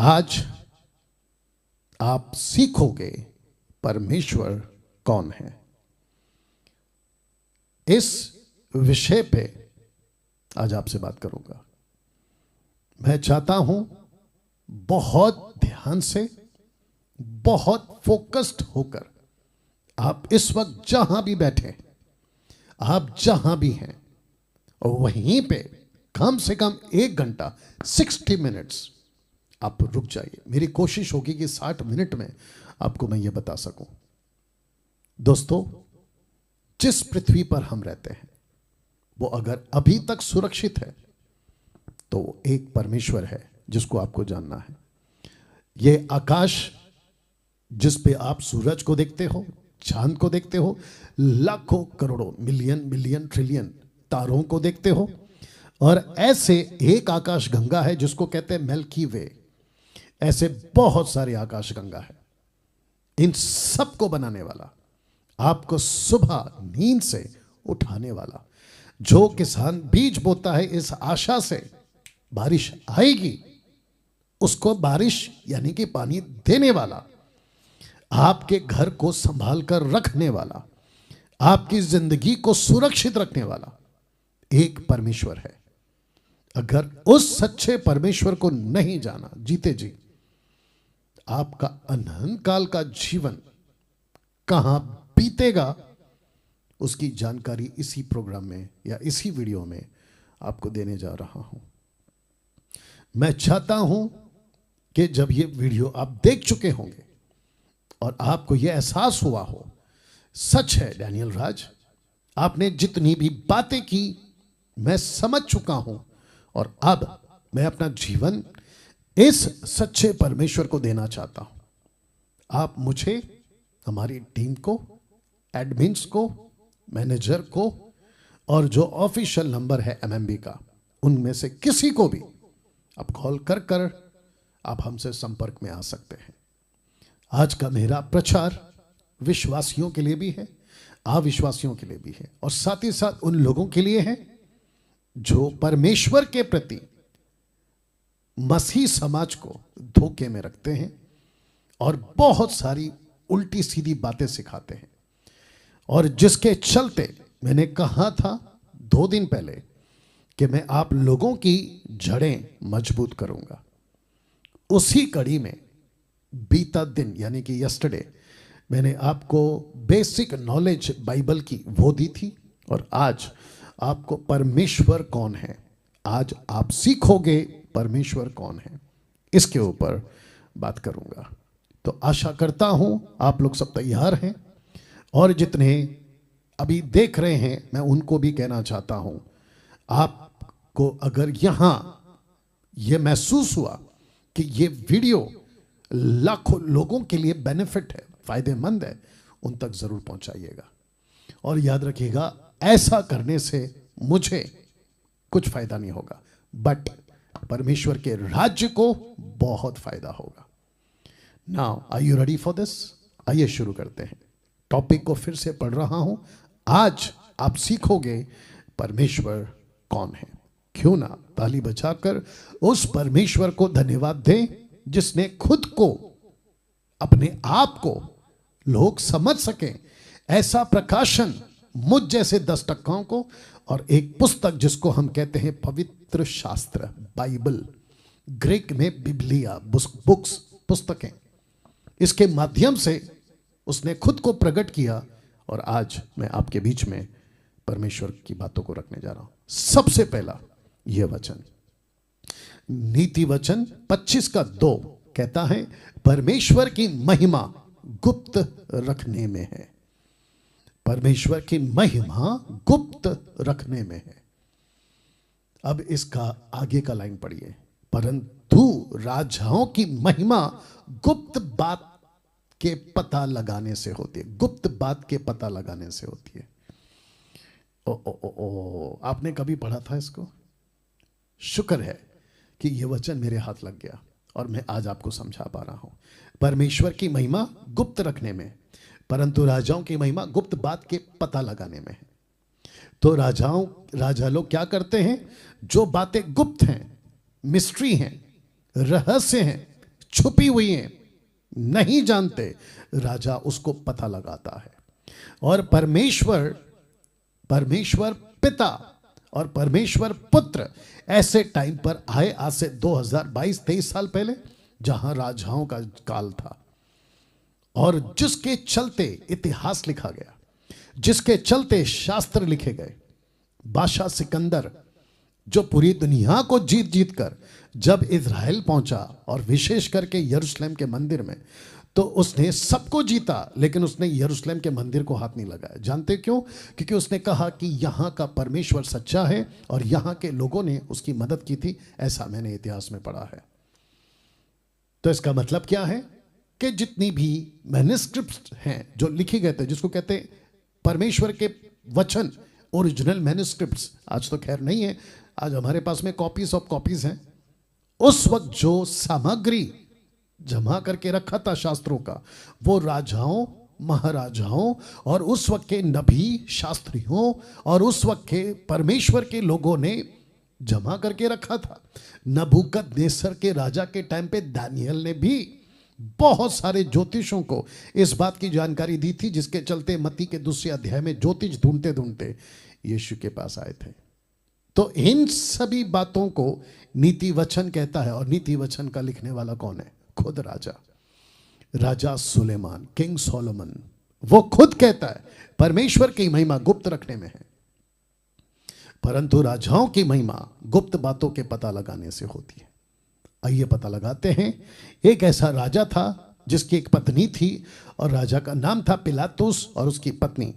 आज आप सीखोगे परमेश्वर कौन है। इस विषय पे आज आपसे बात करूंगा। मैं चाहता हूं बहुत ध्यान से, बहुत फोकस्ड होकर आप इस वक्त जहां भी बैठे, आप जहां भी हैं, और वहीं पे कम से कम 1 घंटा 60 मिनट्स आप रुक जाइए। मेरी कोशिश होगी कि 60 मिनट में आपको मैं ये बता सकूं। दोस्तों, जिस पृथ्वी पर हम रहते हैं वो अगर अभी तक सुरक्षित है तो वो एक परमेश्वर है जिसको आपको जानना है। ये आकाश जिस पे आप सूरज को देखते हो, चांद को देखते हो, लाखों करोड़ों मिलियन मिलियन ट्रिलियन तारों को देखते हो, और ऐसे एक आकाश गंगा है जिसको कहते हैं मिल्की वे। ऐसे बहुत सारे आकाश गंगा है। इन सब को बनाने वाला, आपको सुबह नींद से उठाने वाला, जो किसान बीज बोता है इस आशा से बारिश आएगी, उसको बारिश यानी कि पानी देने वाला, आपके घर को संभाल कर रखने वाला, आपकी जिंदगी को सुरक्षित रखने वाला एक परमेश्वर है। अगर उस सच्चे परमेश्वर को नहीं जाना, जीते जी आपका अनंत काल का जीवन कहां बीतेगा, उसकी जानकारी इसी प्रोग्राम में या इसी वीडियो में आपको देने जा रहा हूं। मैं चाहता हूं कि जब ये वीडियो आप देख चुके होंगे और आपको यह एहसास हुआ हो, सच है डैनियल राज, आपने जितनी भी बातें की मैं समझ चुका हूं, और अब मैं अपना जीवन इस सच्चे परमेश्वर को देना चाहता हूं। आप मुझे, हमारी टीम को, एडमिन्स को, मैनेजर को, और जो ऑफिशियल नंबर है एमएमबी का, उनमें से किसी को भी आप कॉल कर कर आप हमसे संपर्क में आ सकते हैं। आज का मेरा प्रचार विश्वासियों के लिए भी है, अविश्वासियों के लिए भी है, और साथ ही साथ उन लोगों के लिए है जो परमेश्वर के प्रति मसीह समाज को धोखे में रखते हैं और बहुत सारी उल्टी सीधी बातें सिखाते हैं, और जिसके चलते मैंने कहा था 2 दिन पहले कि मैं आप लोगों की जड़ें मजबूत करूंगा। उसी कड़ी में बीता दिन यानी कि यस्टरडे मैंने आपको बेसिक नॉलेज बाइबल की वो दी थी, और आज आपको परमेश्वर कौन है, आज आप सीखोगे परमेश्वर कौन है, इसके ऊपर बात करूंगा। तो आशा करता हूं आप लोग सब तैयार हैं, और जितने अभी देख रहे हैं मैं उनको भी कहना चाहता हूं, आपको अगर यहां यह महसूस हुआ कि ये वीडियो लाखों लोगों के लिए बेनिफिट है, फायदेमंद है, उन तक जरूर पहुंचाइएगा। और याद रखिएगा, ऐसा करने से मुझे कुछ फायदा नहीं होगा, बट परमेश्वर के राज्य को बहुत फायदा होगा। Now are you ready for this? आइए शुरू करते हैं। टॉपिक को फिर से पढ़ रहा हूं। आज आप सीखोगे परमेश्वर कौन है। क्यों ना ताली बजाकर उस परमेश्वर को धन्यवाद दें जिसने खुद को, अपने आप को लोग समझ सकें, ऐसा प्रकाशन मुझ जैसे 10 टक्काओं को, और एक पुस्तक जिसको हम कहते हैं पवित्र शास्त्र, बाइबल, ग्रीक में बिब्लिया, बुक्स, पुस्तकें, इसके माध्यम से उसने खुद को प्रकट किया, और आज मैं आपके बीच में परमेश्वर की बातों को रखने जा रहा हूं। सबसे पहला यह वचन, नीति वचन 25:2 कहता है, परमेश्वर की महिमा गुप्त रखने में है। परमेश्वर की महिमा गुप्त रखने में है। अब इसका आगे का लाइन पढ़िए, परंतु राजाओं की महिमा गुप्त बात के पता लगाने से होती है। गुप्त बात के पता लगाने से होती है। आपने कभी पढ़ा था इसको? शुक्र है कि यह वचन मेरे हाथ लग गया और मैं आज आपको समझा पा रहा हूं। परमेश्वर की महिमा गुप्त रखने में, परंतु राजाओं की महिमा गुप्त बात के पता लगाने में है। तो राजा लोग क्या करते हैं? जो बातें गुप्त हैं, मिस्ट्री हैं, रहस्य हैं, छुपी हुई हैं, नहीं जानते, राजा उसको पता लगाता है। और परमेश्वर पिता और परमेश्वर पुत्र ऐसे टाइम पर आए, आज से 2022-23 साल पहले, जहां राजाओं का काल था और जिसके चलते इतिहास लिखा गया, जिसके चलते शास्त्र लिखे गए। बादशाह सिकंदर जो पूरी दुनिया को जीत जीत कर जब इज़राइल पहुंचा और विशेष करके यरूशलेम के मंदिर में, तो उसने सबको जीता, लेकिन उसने यरूशलेम के मंदिर को हाथ नहीं लगाया। जानते क्यों? क्योंकि उसने कहा कि यहाँ का परमेश्वर सच्चा है और यहाँ के लोगों ने उसकी मदद की थी, ऐसा मैंने इतिहास में पढ़ा है। तो इसका मतलब क्या है कि जितनी भी मैन्युस्क्रिप्ट्स हैं जो लिखे गए थे, जिसको कहते हैं परमेश्वर के वचन, ओरिजिनल मैन्युस्क्रिप्ट्स, आज तो खैर नहीं है, आज हमारे पास में कॉपीज ऑफ कॉपीज हैं। उस वक्त जो सामग्री जमा करके रखा था शास्त्रों का, वो राजाओं, महाराजाओं और उस वक्त के नबी, शास्त्रियों और उस वक्त के परमेश्वर के लोगों ने जमा करके रखा था। नबूकदनेस्सर के राजा के टाइम पे दानियल ने भी बहुत सारे ज्योतिषों को इस बात की जानकारी दी थी, जिसके चलते मत्ती के 2 अध्याय में ज्योतिष ढूंढते ढूंढते यीशु के पास आए थे। तो इन सभी बातों को नीति वचन कहता है। और नीति वचन का लिखने वाला कौन है? खुद राजा सुलेमान, किंग सोलोमन। वो खुद कहता है परमेश्वर की महिमा गुप्त रखने में है, परंतु राजाओं की महिमा गुप्त बातों के पता लगाने से होती है। आइए पता लगाते हैं। एक ऐसा राजा था जिसकी एक पत्नी थी और राजा का नाम था पिलातुस और उसकी पत्नी।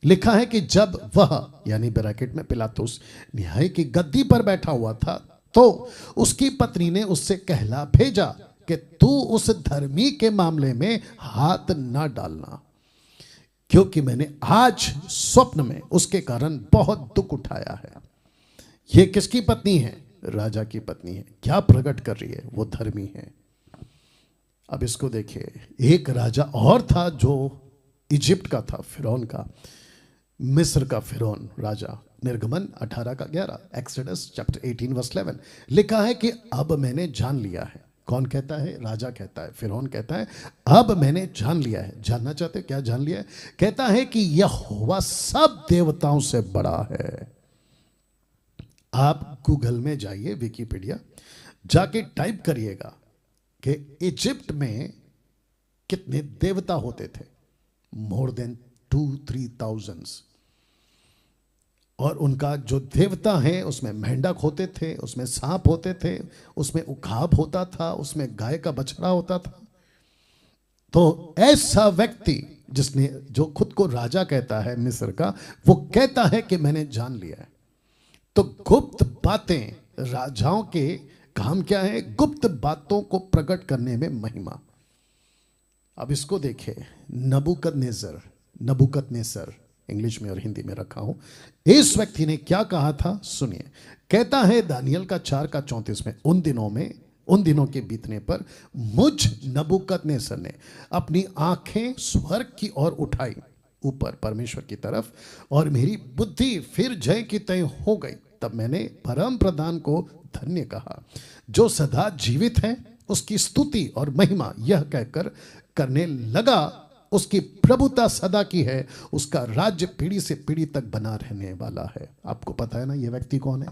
लिखा है कि जब वह, यानी ब्रैकेट में पिलातुस, न्याय की गद्दी पर बैठा हुआ था, तो उसकी पत्नी ने उससे कहला भेजा कि तू उस धर्मी के मामले में हाथ ना डालना, क्योंकि मैंने आज स्वप्न में उसके कारण बहुत दुख उठाया है। ये किसकी पत्नी है? राजा की पत्नी है। क्या प्रकट कर रही है? वो धर्मी है। अब इसको देखिए, एक राजा और था जो इजिप्ट का था, फिरौन का, मिस्र का फिरौन राजा। निर्गमन 18:11, एक्सोडस चैप्टर 18 वर्स 11 लिखा है कि अब मैंने जान लिया है। कौन कहता है? राजा कहता है, फिरौन कहता है अब मैंने जान लिया है। जानना चाहते हो क्या जान लिया है? कहता है कि यहोवा सब देवताओं से बड़ा है। आप गूगल में जाइए, विकिपीडिया जाके टाइप करिएगा कि इजिप्ट में कितने देवता होते थे। More than 2-3,000। और उनका जो देवता है उसमें मेंढक होते थे, उसमें सांप होते थे, उसमें उखाब होता था, उसमें गाय का बछड़ा होता था। तो ऐसा व्यक्ति जिसने, जो खुद को राजा कहता है मिस्र का, वो कहता है कि मैंने जान लिया है। तो गुप्त बातें, राजाओं के काम क्या है? गुप्त बातों को प्रकट करने में महिमा। अब इसको देखिए, नबूकदनेस्सर इंग्लिश में और हिंदी में रखा हूं। इस व्यक्ति ने क्या कहा था सुनिए। कहता है दानियल का 4:34 में, उन दिनों के बीतने पर मुझ नबूकदनेस्सर ने अपनी आंखें स्वर्ग की ओर उठाई, ऊपर परमेश्वर की तरफ, और मेरी बुद्धि फिर जय की तय हो गई। तब मैंने परम प्रधान को धन्य कहा, जो सदा जीवित है, उसकी स्तुति और महिमा यह कहकर करने लगा, उसकी प्रभुता सदा की है, उसका राज्य पीढ़ी से पीढ़ी तक बना रहने वाला है। आपको पता है ना ये व्यक्ति कौन है?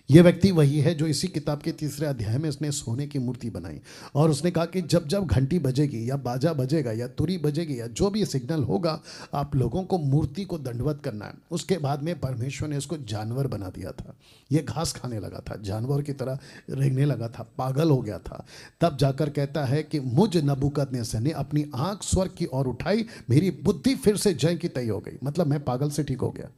ये व्यक्ति वही है जो इसी किताब के 3 अध्याय में उसने सोने की मूर्ति बनाई और उसने कहा कि जब जब घंटी बजेगी या बाजा बजेगा या तुरी बजेगी या जो भी सिग्नल होगा, आप लोगों को मूर्ति को दंडवत करना है। उसके बाद में परमेश्वर ने उसको जानवर बना दिया था। ये घास खाने लगा था, जानवर की तरह रेंगने लगा था, पागल हो गया था। तब जाकर कहता है कि मुझ नबूकदनेस्सर ने अपनी आंख स्वर्ग की ओर उठाई, मेरी बुद्धि फिर से जय की तय हो गई। मतलब मैं पागल से ठीक हो गया।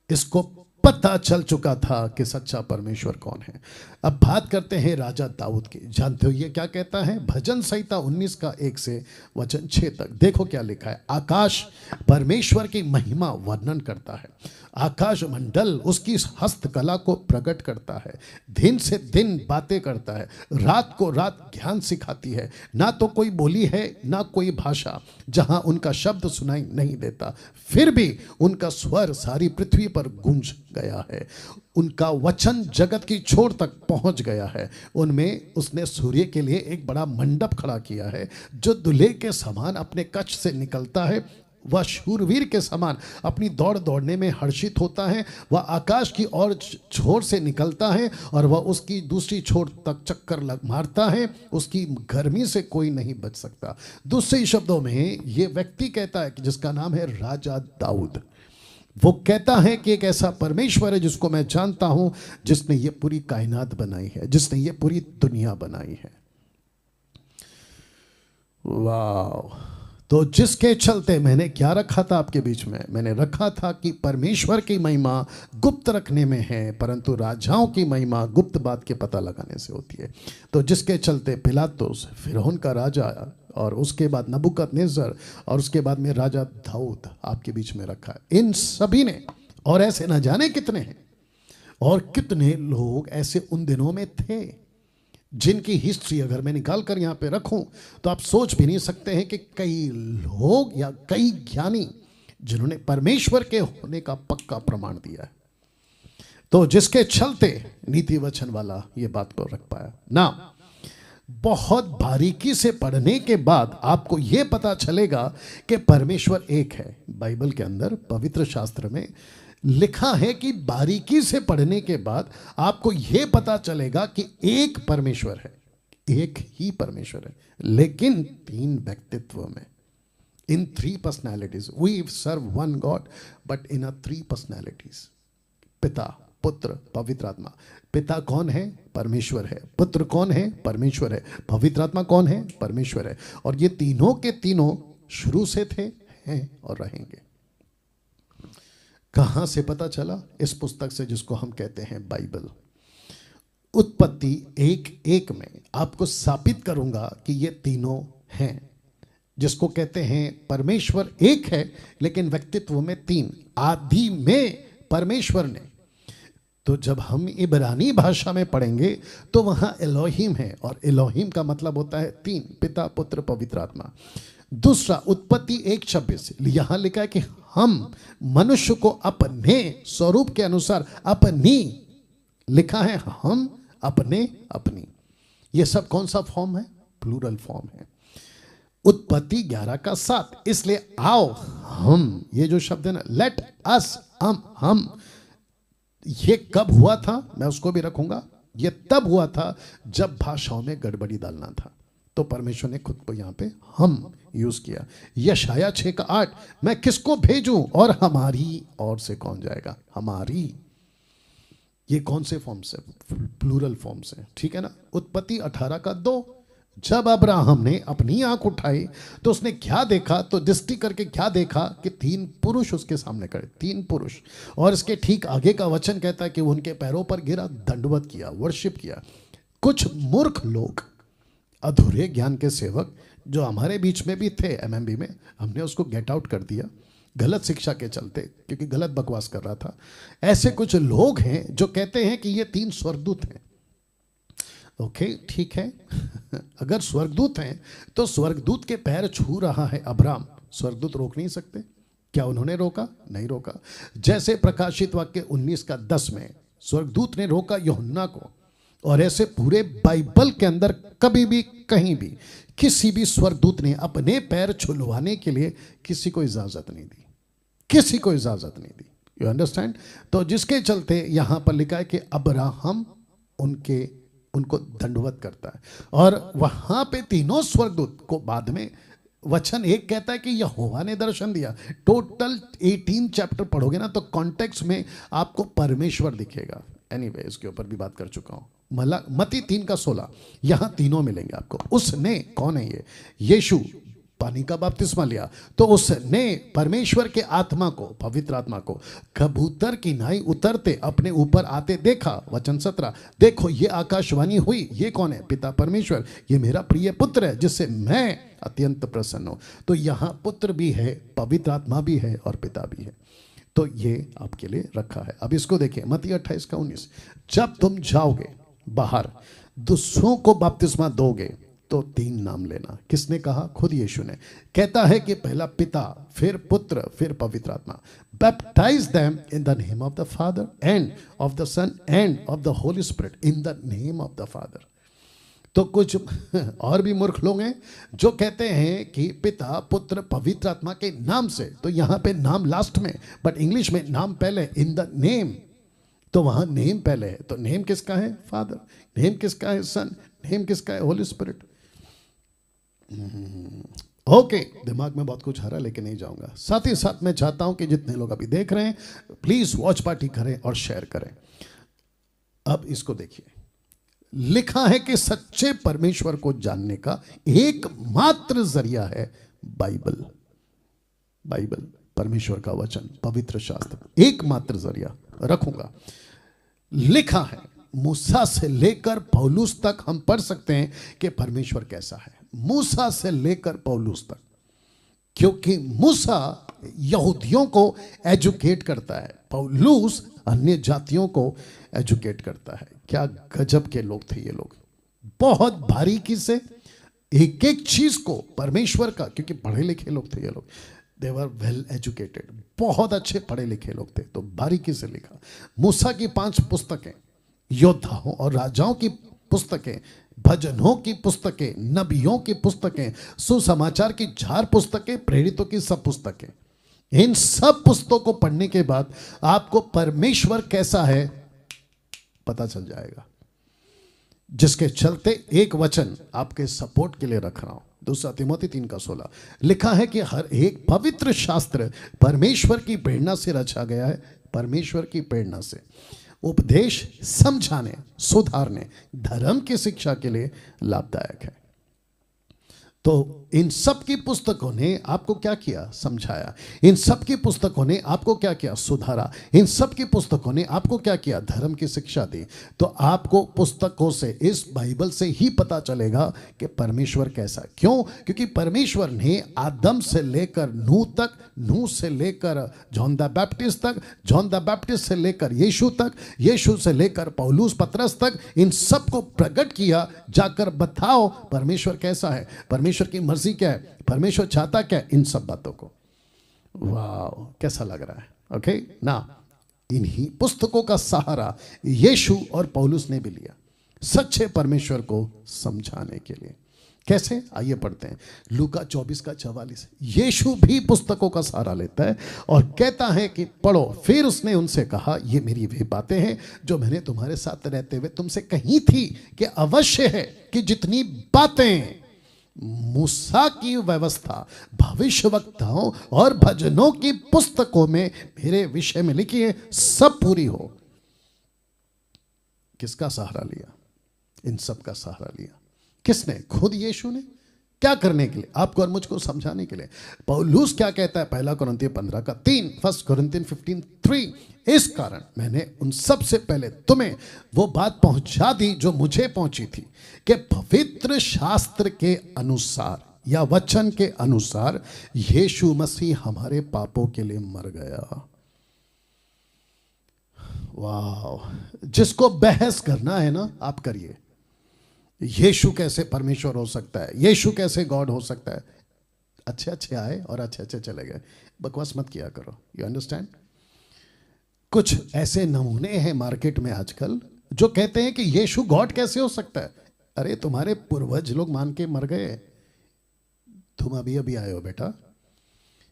इसको पता चल चुका था कि सच्चा परमेश्वर कौन है। अब बात करते हैं राजा दाऊद की। जानते हो ये क्या कहता है? भजन संहिता 19:1 से 6 तक देखो क्या लिखा है। आकाश परमेश्वर की महिमा वर्णन करता है आकाश मंडल उसकी हस्तकला को प्रकट करता है, दिन से दिन बातें करता है, रात को रात ज्ञान सिखाती है। ना तो कोई बोली है ना कोई भाषा जहां उनका शब्द सुनाई नहीं देता, फिर भी उनका स्वर सारी पृथ्वी पर गूंज गया है। उनका वचन जगत की छोर तक पहुंच गया है। उनमें उसने सूर्य के लिए एक बड़ा मंडप खड़ा किया है, जो दूल्हे के समान अपने कक्ष से निकलता है। वह शूरवीर के समान अपनी दौड़ दौड़ने में हर्षित होता है। वह आकाश की ओर छोर से निकलता है और वह उसकी दूसरी छोर तक चक्कर मारता है। उसकी गर्मी से कोई नहीं बच सकता। दूसरे शब्दों में ये व्यक्ति कहता है कि जिसका नाम है राजा दाऊद, वो कहता है कि एक ऐसा परमेश्वर है जिसको मैं जानता हूं, जिसने ये पूरी कायनात बनाई है, जिसने ये पूरी दुनिया बनाई है। वाह! तो जिसके चलते मैंने क्या रखा था आपके बीच में, मैंने रखा था कि परमेश्वर की महिमा गुप्त रखने में है, परंतु राजाओं की महिमा गुप्त बात के पता लगाने से होती है। तो जिसके चलते पिलातुस, फिरौन का राजा, और उसके बाद नबूकदनेस्सर, और उसके बाद में राजा दाऊद आपके बीच में रखा है। इन सभी ने, और ऐसे न जाने कितने हैं, और कितने लोग ऐसे उन दिनों में थे जिनकी हिस्ट्री अगर मैं निकाल कर यहाँ पे रखूं तो आप सोच भी नहीं सकते हैं कि कई लोग या कई ज्ञानी जिन्होंने परमेश्वर के होने का पक्का प्रमाण दिया है। तो जिसके चलते नीति वचन वाला ये बात को रख पाया ना। बहुत बारीकी से पढ़ने के बाद आपको यह पता चलेगा कि परमेश्वर एक है। बाइबल के अंदर, पवित्र शास्त्र में लिखा है कि बारीकी से पढ़ने के बाद आपको यह पता चलेगा कि एक परमेश्वर है, एक ही परमेश्वर है, लेकिन तीन व्यक्तित्व में। In three personalities we serve one god but in a three personalities. पिता, पुत्र, पवित्र आत्मा। पिता कौन है? परमेश्वर है। पुत्र कौन है? परमेश्वर है। पवित्र आत्मा कौन है? परमेश्वर है। और ये तीनों के तीनों शुरू से थे, हैं और रहेंगे। कहां से पता चला? इस पुस्तक से जिसको हम कहते हैं बाइबल। उत्पत्ति 1:1 में आपको स्थापित करूंगा कि ये तीनों हैं, जिसको कहते हैं परमेश्वर एक है लेकिन व्यक्तित्व में तीन। आदि में परमेश्वर ने, तो जब हम इब्रानी भाषा में पढ़ेंगे तो वहां एलोहिम है, और एलोहिम का मतलब होता है तीन, पिता, पुत्र, पवित्र आत्मा। दूसरा, उत्पत्ति 1:26 यहां लिखा है कि हम मनुष्य को अपने स्वरूप के अनुसार, अपनी, लिखा है हम, अपने, अपनी। यह सब कौन सा फॉर्म है? प्लूरल फॉर्म है। उत्पत्ति 11:7 इसलिए आओ हम, ये जो शब्द है ना, लेट अस, हम, ये कब हुआ था मैं उसको भी रखूंगा। ये तब हुआ था जब भाषाओं में गड़बड़ी डालना था, तो परमेश्वर ने खुद को यहां पे हम यूज किया। यशाया 6:8 मैं किसको भेजूं और हमारी ओर से कौन जाएगा? हमारी, ये कौन से फॉर्म से? प्लूरल फॉर्म से, ठीक है ना। उत्पत्ति 18:2 जब अब्राहम ने अपनी आंख उठाई तो उसने क्या देखा? तो दृष्टि करके क्या देखा कि 3 पुरुष उसके सामने खड़े, 3 पुरुष। और इसके ठीक आगे का वचन कहता है कि वो उनके पैरों पर गिरा, दंडवत किया, वर्शिप किया। कुछ मूर्ख लोग, अधूरे ज्ञान के सेवक जो हमारे बीच में भी थे एमएमबी में, हमने उसको गेट आउट कर दिया गलत शिक्षा के चलते, क्योंकि गलत बकवास कर रहा था। ऐसे कुछ लोग हैं जो कहते हैं कि ये 3 स्वर्गदूत हैं। ओके, ठीक है। अगर स्वर्गदूत हैं तो स्वर्गदूत के पैर छू रहा है अब्राहम, स्वर्गदूत रोक नहीं सकते? क्या उन्होंने रोका? नहीं रोका। जैसे प्रकाशित वाक्य 19:10 में स्वर्गदूत ने रोका यूहन्ना को, और ऐसे पूरे बाइबल के अंदर कभी भी कहीं भी किसी भी स्वर्गदूत ने अपने पैर छुलवाने के लिए किसी को इजाजत नहीं दी, किसी को इजाजत नहीं दी। You understand? तो जिसके चलते यहां पर लिखा है कि अब्राहम उनको दंडवत करता है। और वहां पे तीनों स्वर्गदूत को बाद में वचन 1 कहता है कि यहोवा ने दर्शन दिया। टोटल 18 चैप्टर पढ़ोगे ना तो कॉन्टेक्स्ट में आपको परमेश्वर दिखेगा। एनीवे, इसके ऊपर भी बात कर चुका हूं। मत्ती 3:16 यहां तीनों मिलेंगे आपको। उसने, कौन है ये? यीशु पानी का बपतिस्मा लिया, तो उसने परमेश्वर के आत्मा को, पवित्र आत्मा को कबूतर की नाई उतरते अपने ऊपर आते देखा। वचन 17 देखो ये आकाशवाणी हुई, ये कौन है? पिता परमेश्वर, ये मेरा प्रिय पुत्र है जिससे मैं अत्यंत प्रसन्न हूं। तो यहां पुत्र भी है, पवित्र आत्मा भी है और पिता भी है। तो ये आपके लिए रखा है। अब इसको देखिए, मत्ती 28:19, जब तुम जाओगे बाहर दूसरों को बपतिस्मा दोगे तो 3 नाम लेना। किसने कहा? खुद यीशु ने। कहता है कि पहला पिता, फिर पुत्र, फिर पवित्र आत्मा। Baptize them in the name of the father and of the son and of the holy spirit, in the name of the father. तो कुछ और भी मूर्ख लोग हैं जो कहते हैं कि पिता, पुत्र, पवित्र आत्मा के नाम से, तो यहां पे नाम लास्ट में, बट इंग्लिश में नाम पहले, इन द नेम। तो वहां नेम पहले है, तो नेम किसका है? फादर। नेम किसका है? सन। नेम किसका है? होली स्पिरिट। ओके, दिमाग में बहुत कुछ हरा, लेके नहीं जाऊंगा। साथ ही साथ मैं चाहता हूं कि जितने लोग अभी देख रहे हैं, प्लीज वॉच पार्टी करें और शेयर करें। अब इसको देखिए, लिखा है कि सच्चे परमेश्वर को जानने का एकमात्र जरिया है बाइबल। बाइबल, परमेश्वर का वचन, पवित्र शास्त्र, एकमात्र जरिया रखूंगा। लिखा है, मूसा से लेकर पौलुस तक हम पढ़ सकते हैं कि परमेश्वर कैसा है। मूसा से लेकर पौलुस तक, क्योंकि मूसा यहूदियों को एजुकेट करता है, पौलुस अन्य जातियों को एजुकेट करता है। क्या गजब के लोग थे ये लोग, बहुत बारीकी से एक एक चीज को परमेश्वर का, क्योंकि पढ़े लिखे लोग थे ये लोग, दे वर वेल एजुकेटेड, बहुत अच्छे पढ़े लिखे लोग थे, तो बारीकी से लिखा। मूसा की 5 पुस्तकें, योद्धाओं और राजाओं की पुस्तकें, भजनों की पुस्तकें, नबियों की पुस्तकें, सुसमाचार की 4 पुस्तकें, प्रेरितों की सब पुस्तकें, इन सब पुस्तकों को पढ़ने के बाद आपको परमेश्वर कैसा है पता चल जाएगा। जिसके चलते एक वचन आपके सपोर्ट के लिए रख रहा हूं, 2 तिमोथी 3:16, लिखा है कि हर एक पवित्र शास्त्र परमेश्वर की प्रेरणा से रचा गया है। परमेश्वर की प्रेरणा से उपदेश, समझाने, सुधारने, धर्म की शिक्षा के लिए लाभदायक है। तो इन सब की पुस्तकों ने आपको क्या किया? समझाया। इन सब की पुस्तकों ने आपको क्या किया? सुधारा। इन सब की पुस्तकों ने आपको क्या किया? धर्म की शिक्षा दी। तो आपको पुस्तकों से, इस बाइबल से ही पता चलेगा कि परमेश्वर कैसा। क्यों? क्योंकि परमेश्वर ने आदम से लेकर नूह तक, नूह से लेकर जॉन द बैप्टिस्ट तक, जॉन द बैप्टिस्ट से लेकर यीशु तक, यीशु से लेकर पौलुस, पतरस तक, इन सब को प्रकट किया। जाकर बताओ परमेश्वर कैसा है, परमेश्वर की मर्जी क्या है, परमेश्वर चाहता क्या है, इन सब बातों को। वाह, कैसा लग रहा है? ओके ना, इन्हीं पुस्तकों का सहारा यीशु और पौलुस ने भी लिया सच्चे परमेश्वर को समझाने के लिए। कैसे? आइए पढ़ते हैं लूका 24:44। यीशु भी पुस्तकों का सहारा लेता है और कहता है कि पढ़ो। फिर उसने उनसे कहा, ये मेरी वे बातें हैं जो मैंने तुम्हारे साथ रहते हुए तुमसे कही थी कि अवश्य है कि जितनी बातें मूसा की व्यवस्था, भविष्यवक्ताओं और भजनों की पुस्तकों में मेरे विषय में लिखी है, सब पूरी हो। किसका सहारा लिया? इन सब का सहारा लिया। किसने? खुद यीशु ने। क्या करने के लिए? आपको और मुझको समझाने के लिए। पौलुस क्या कहता है? 1 कुरिन्थियों 15:3, 1 कुरिन्थियों 15:3, इस कारण मैंने उन सब से पहले तुम्हें वो बात पहुंचा दी जो मुझे पहुंची थी कि पवित्र शास्त्र के अनुसार या वचन के अनुसार यीशु मसीह हमारे पापों के लिए मर गया। वाह, जिसको बहस करना है ना, आप करिए। यीशु कैसे परमेश्वर हो सकता है, यीशु कैसे गॉड हो सकता है। अच्छे अच्छे आए और अच्छे अच्छे चले गए, बकवास मत किया करो। You understand? कुछ ऐसे नमूने हैं मार्केट में आजकल जो कहते हैं कि यीशु गॉड कैसे हो सकता है। अरे तुम्हारे पूर्वज लोग मान के मर गए, तुम अभी अभी आए हो बेटा।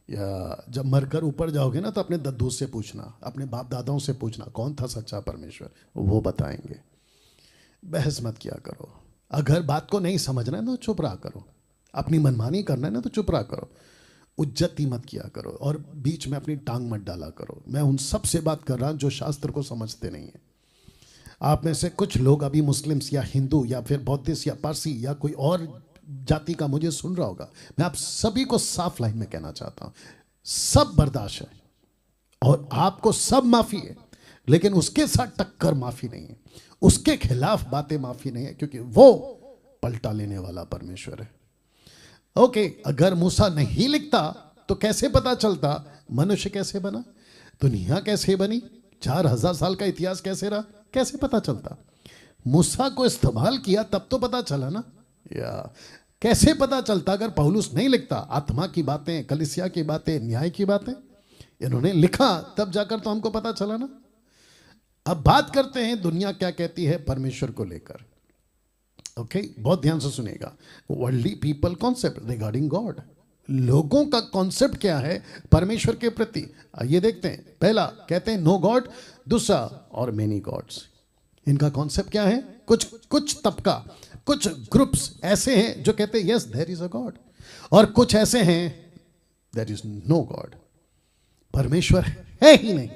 या जब मरकर ऊपर जाओगे ना तो अपने दद्दू से पूछना, अपने बाप दादाओं से पूछना कौन था सच्चा परमेश्वर, वो बताएंगे। बहस मत किया करो। अगर बात को नहीं समझना है तो चुप रहा करो। अपनी मनमानी करना है ना तो चुप रहा करो। उज्जती मत किया करो और बीच में अपनी टांग मत डाला करो। मैं उन सब से बात कर रहा हूं जो शास्त्र को समझते नहीं है। आप में से कुछ लोग अभी मुस्लिम्स या हिंदू या फिर बौद्धिस्ट या पारसी या कोई और जाति का मुझे सुन रहा होगा। मैं आप सभी को साफ लाइन में कहना चाहता हूं, सब बर्दाश्त है और आपको सब माफी है, लेकिन उसके साथ टक्कर माफी नहीं है, उसके खिलाफ बातें माफी नहीं है, क्योंकि वो पलटा लेने वाला परमेश्वर है। ओके, अगर मूसा नहीं लिखता तो कैसे पता चलता मनुष्य कैसे बना? दुनिया कैसे बनी, 4000 साल का इतिहास कैसे रहा, कैसे पता चलता? मूसा को इस्तेमाल किया तब तो पता चला ना। या कैसे पता चलता अगर पौलुस नहीं लिखता? आत्मा की बातें, कलीसिया की बातें, न्याय की बातें इन्होंने लिखा, तब जाकर तो हमको पता चला ना। अब बात करते हैं दुनिया क्या कहती है परमेश्वर को लेकर। ओके, बहुत ध्यान से सुनिएगा। Worldly people concept regarding God, लोगों का कॉन्सेप्ट क्या है परमेश्वर के प्रति, ये देखते हैं। पहला कहते हैं नो गॉड, दूसरा और मेनी गॉड्स। इनका कॉन्सेप्ट क्या है? कुछ तबका, कुछ ग्रुप्स ऐसे हैं जो कहते हैं yes there is a god, और कुछ ऐसे हैं देयर इज नो गॉड, परमेश्वर है ही नहीं।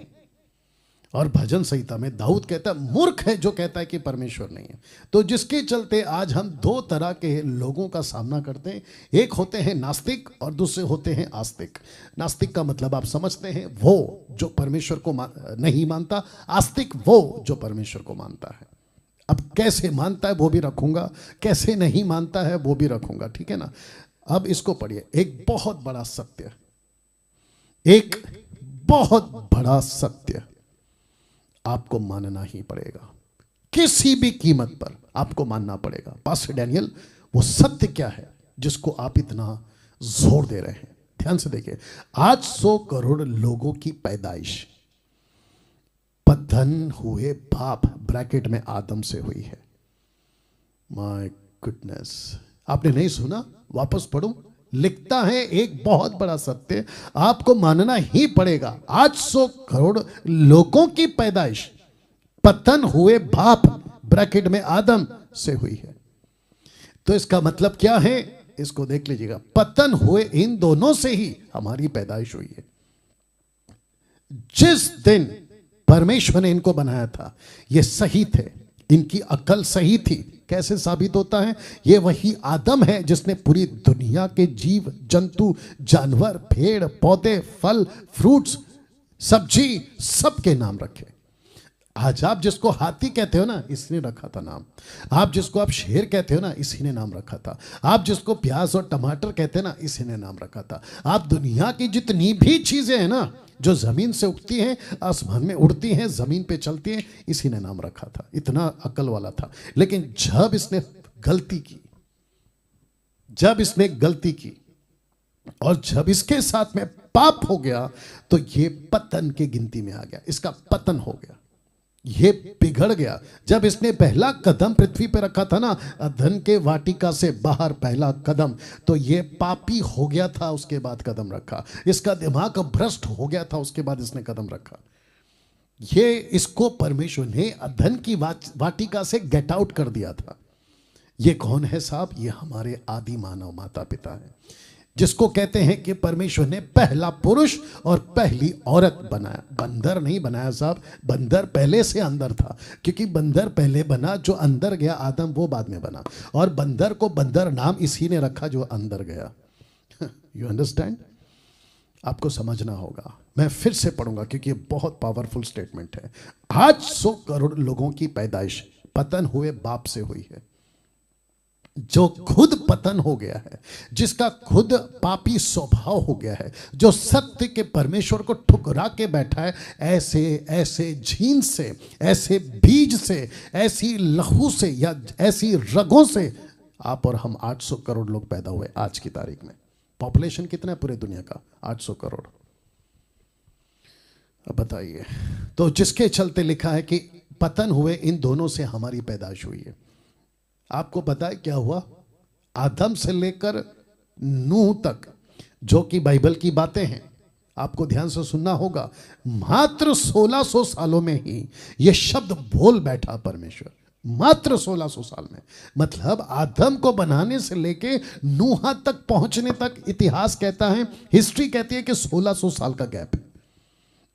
और भजन संहिता में दाऊद कहता है मूर्ख है जो कहता है कि परमेश्वर नहीं है। तो जिसके चलते आज हम दो तरह के लोगों का सामना करते हैं, एक होते हैं नास्तिक और दूसरे होते हैं आस्तिक। नास्तिक का मतलब आप समझते हैं, वो जो परमेश्वर को नहीं मानता, आस्तिक वो जो परमेश्वर को मानता है। अब कैसे मानता है वो भी रखूंगा, कैसे नहीं मानता है वो भी रखूंगा, ठीक है ना। अब इसको पढ़िए, एक बहुत बड़ा सत्य, एक बहुत बड़ा सत्य आपको मानना ही पड़ेगा, किसी भी कीमत पर आपको मानना पड़ेगा। पास्टर डैनियल, वो सत्य क्या है जिसको आप इतना जोर दे रहे हैं? ध्यान से देखिए, 800 करोड़ लोगों की पैदाइश पतन हुए बाप ब्रैकेट में आदम से हुई है। माय गुडनेस, आपने नहीं सुना? वापस पढ़ूं, लिखता है एक बहुत बड़ा सत्य आपको मानना ही पड़ेगा। 800 करोड़ लोगों की पैदाइश पतन हुए बाप ब्रैकेट में आदम से हुई है। तो इसका मतलब क्या है? इसको देख लीजिएगा, पतन हुए इन दोनों से ही हमारी पैदाइश हुई है। जिस दिन परमेश्वर ने इनको बनाया था ये सही थे, इनकी अकल सही थी। कैसे साबित होता है? ये वही आदम है जिसने पूरी दुनिया के जीव जंतु, जानवर, पेड़ पौधे, फल फ्रूट्स, सब्जी, सबके नाम रखे। आज आप जिसको हाथी कहते हो ना, इसने रखा था नाम। आप जिसको आप शेर कहते हो ना, इसी ने नाम रखा था। आप जिसको प्याज और टमाटर कहते हैं ना, इसी ने नाम रखा था। आप दुनिया की जितनी भी चीजें हैं ना, जो जमीन से उगती हैं, आसमान में उड़ती हैं, जमीन पे चलती हैं, इसी ने नाम रखा था। इतना अकल वाला था। लेकिन जब इसने गलती की और जब इसके साथ में पाप हो गया, तो ये पतन के गिनती में आ गया। इसका पतन हो गया, ये बिगड़ गया। जब इसने पहला कदम पृथ्वी पे रखा था ना, अदन के वाटिका से बाहर पहला कदम, तो ये पापी हो गया था। उसके बाद कदम रखा, इसका दिमाग भ्रष्ट हो गया था, उसके बाद इसने कदम रखा। ये इसको परमेश्वर ने अदन की वाटिका से गेट आउट कर दिया था। ये कौन है साहब? ये हमारे आदि मानव माता पिता है, जिसको कहते हैं कि परमेश्वर ने पहला पुरुष और पहली औरत बनाया। बंदर नहीं बनाया साहब, बंदर पहले से अंदर था, क्योंकि बंदर पहले बना, जो अंदर गया आदम वो बाद में बना। और बंदर को बंदर नाम इसी ने रखा जो अंदर गया। You understand? आपको समझना होगा। मैं फिर से पढ़ूंगा क्योंकि ये बहुत पावरफुल स्टेटमेंट है। 800 करोड़ लोगों की पैदाइश पतन हुए बाप से हुई है, जो खुद पतन हो गया है, जिसका खुद पापी स्वभाव हो गया है, जो सत्य के परमेश्वर को ठुकरा के बैठा है। ऐसे झीन से, ऐसे बीज से, ऐसी लहू से या ऐसी रगों से आप और हम 800 करोड़ लोग पैदा हुए आज की तारीख में। पॉपुलेशन कितना है पूरे दुनिया का? 800 करोड़। अब बताइए, तो जिसके चलते लिखा है कि पतन हुए इन दोनों से हमारी पैदाइश हुई है। आपको पता है क्या हुआ? आदम से लेकर नूह तक, जो कि बाइबल की बातें हैं, आपको ध्यान से सुनना होगा। मात्र 1600 सालों में ही यह शब्द बोल बैठा परमेश्वर, मात्र 1600 साल में। मतलब आदम को बनाने से लेके नूह तक पहुंचने तक इतिहास कहता है, हिस्ट्री कहती है कि 1600 साल का गैप है।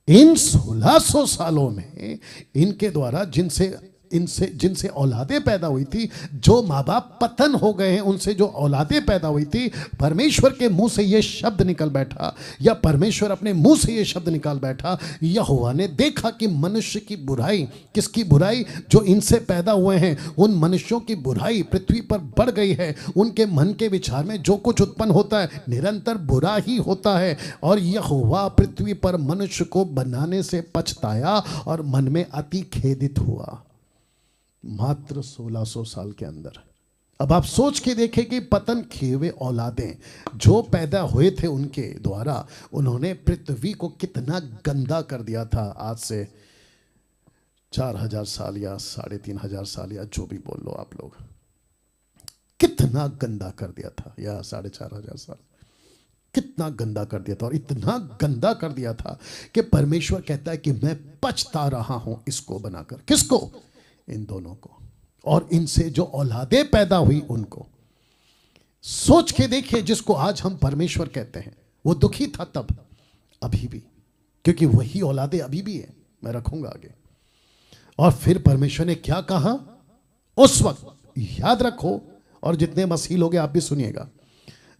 इन 1600 सालों में इनके द्वारा जिनसे इनसे जिनसे औलादें पैदा हुई थी, जो माँ बाप पतन हो गए हैं उनसे जो औलादें पैदा हुई थी, परमेश्वर के मुंह से ये शब्द निकल बैठा, या परमेश्वर अपने मुंह से ये शब्द निकाल बैठा, यहोवा ने देखा कि मनुष्य की बुराई, किसकी बुराई? जो इनसे पैदा हुए हैं उन मनुष्यों की बुराई पृथ्वी पर बढ़ गई है। उनके मन के विचार में जो कुछ उत्पन्न होता है निरंतर बुरा ही होता है। और यहोवा पृथ्वी पर मनुष्य को बनाने से पछताया और मन में अति खेदित हुआ। मात्र 1600 साल के अंदर। अब आप सोच के देखें कि पतन किए हुए औलादें जो पैदा हुए थे उनके द्वारा उन्होंने पृथ्वी को कितना गंदा कर दिया था। आज से 4000 साल या 3500 साल या जो भी बोल लो आप लोग, कितना गंदा कर दिया था, या 4500 साल कितना गंदा कर दिया था। और इतना गंदा कर दिया था कि परमेश्वर कहता है कि मैं पछता रहा हूं इसको बनाकर। किसको? इन दोनों को, और इनसे जो औलादें पैदा हुई उनको। सोच के देखिए, जिसको आज हम परमेश्वर कहते हैं वो दुखी था तब, अभी भी, क्योंकि वही औलादें अभी भी है। मैं रखूंगा आगे। और फिर परमेश्वर ने क्या कहा उस वक्त, याद रखो। और जितने मसीह लोग हैं आप भी सुनिएगा,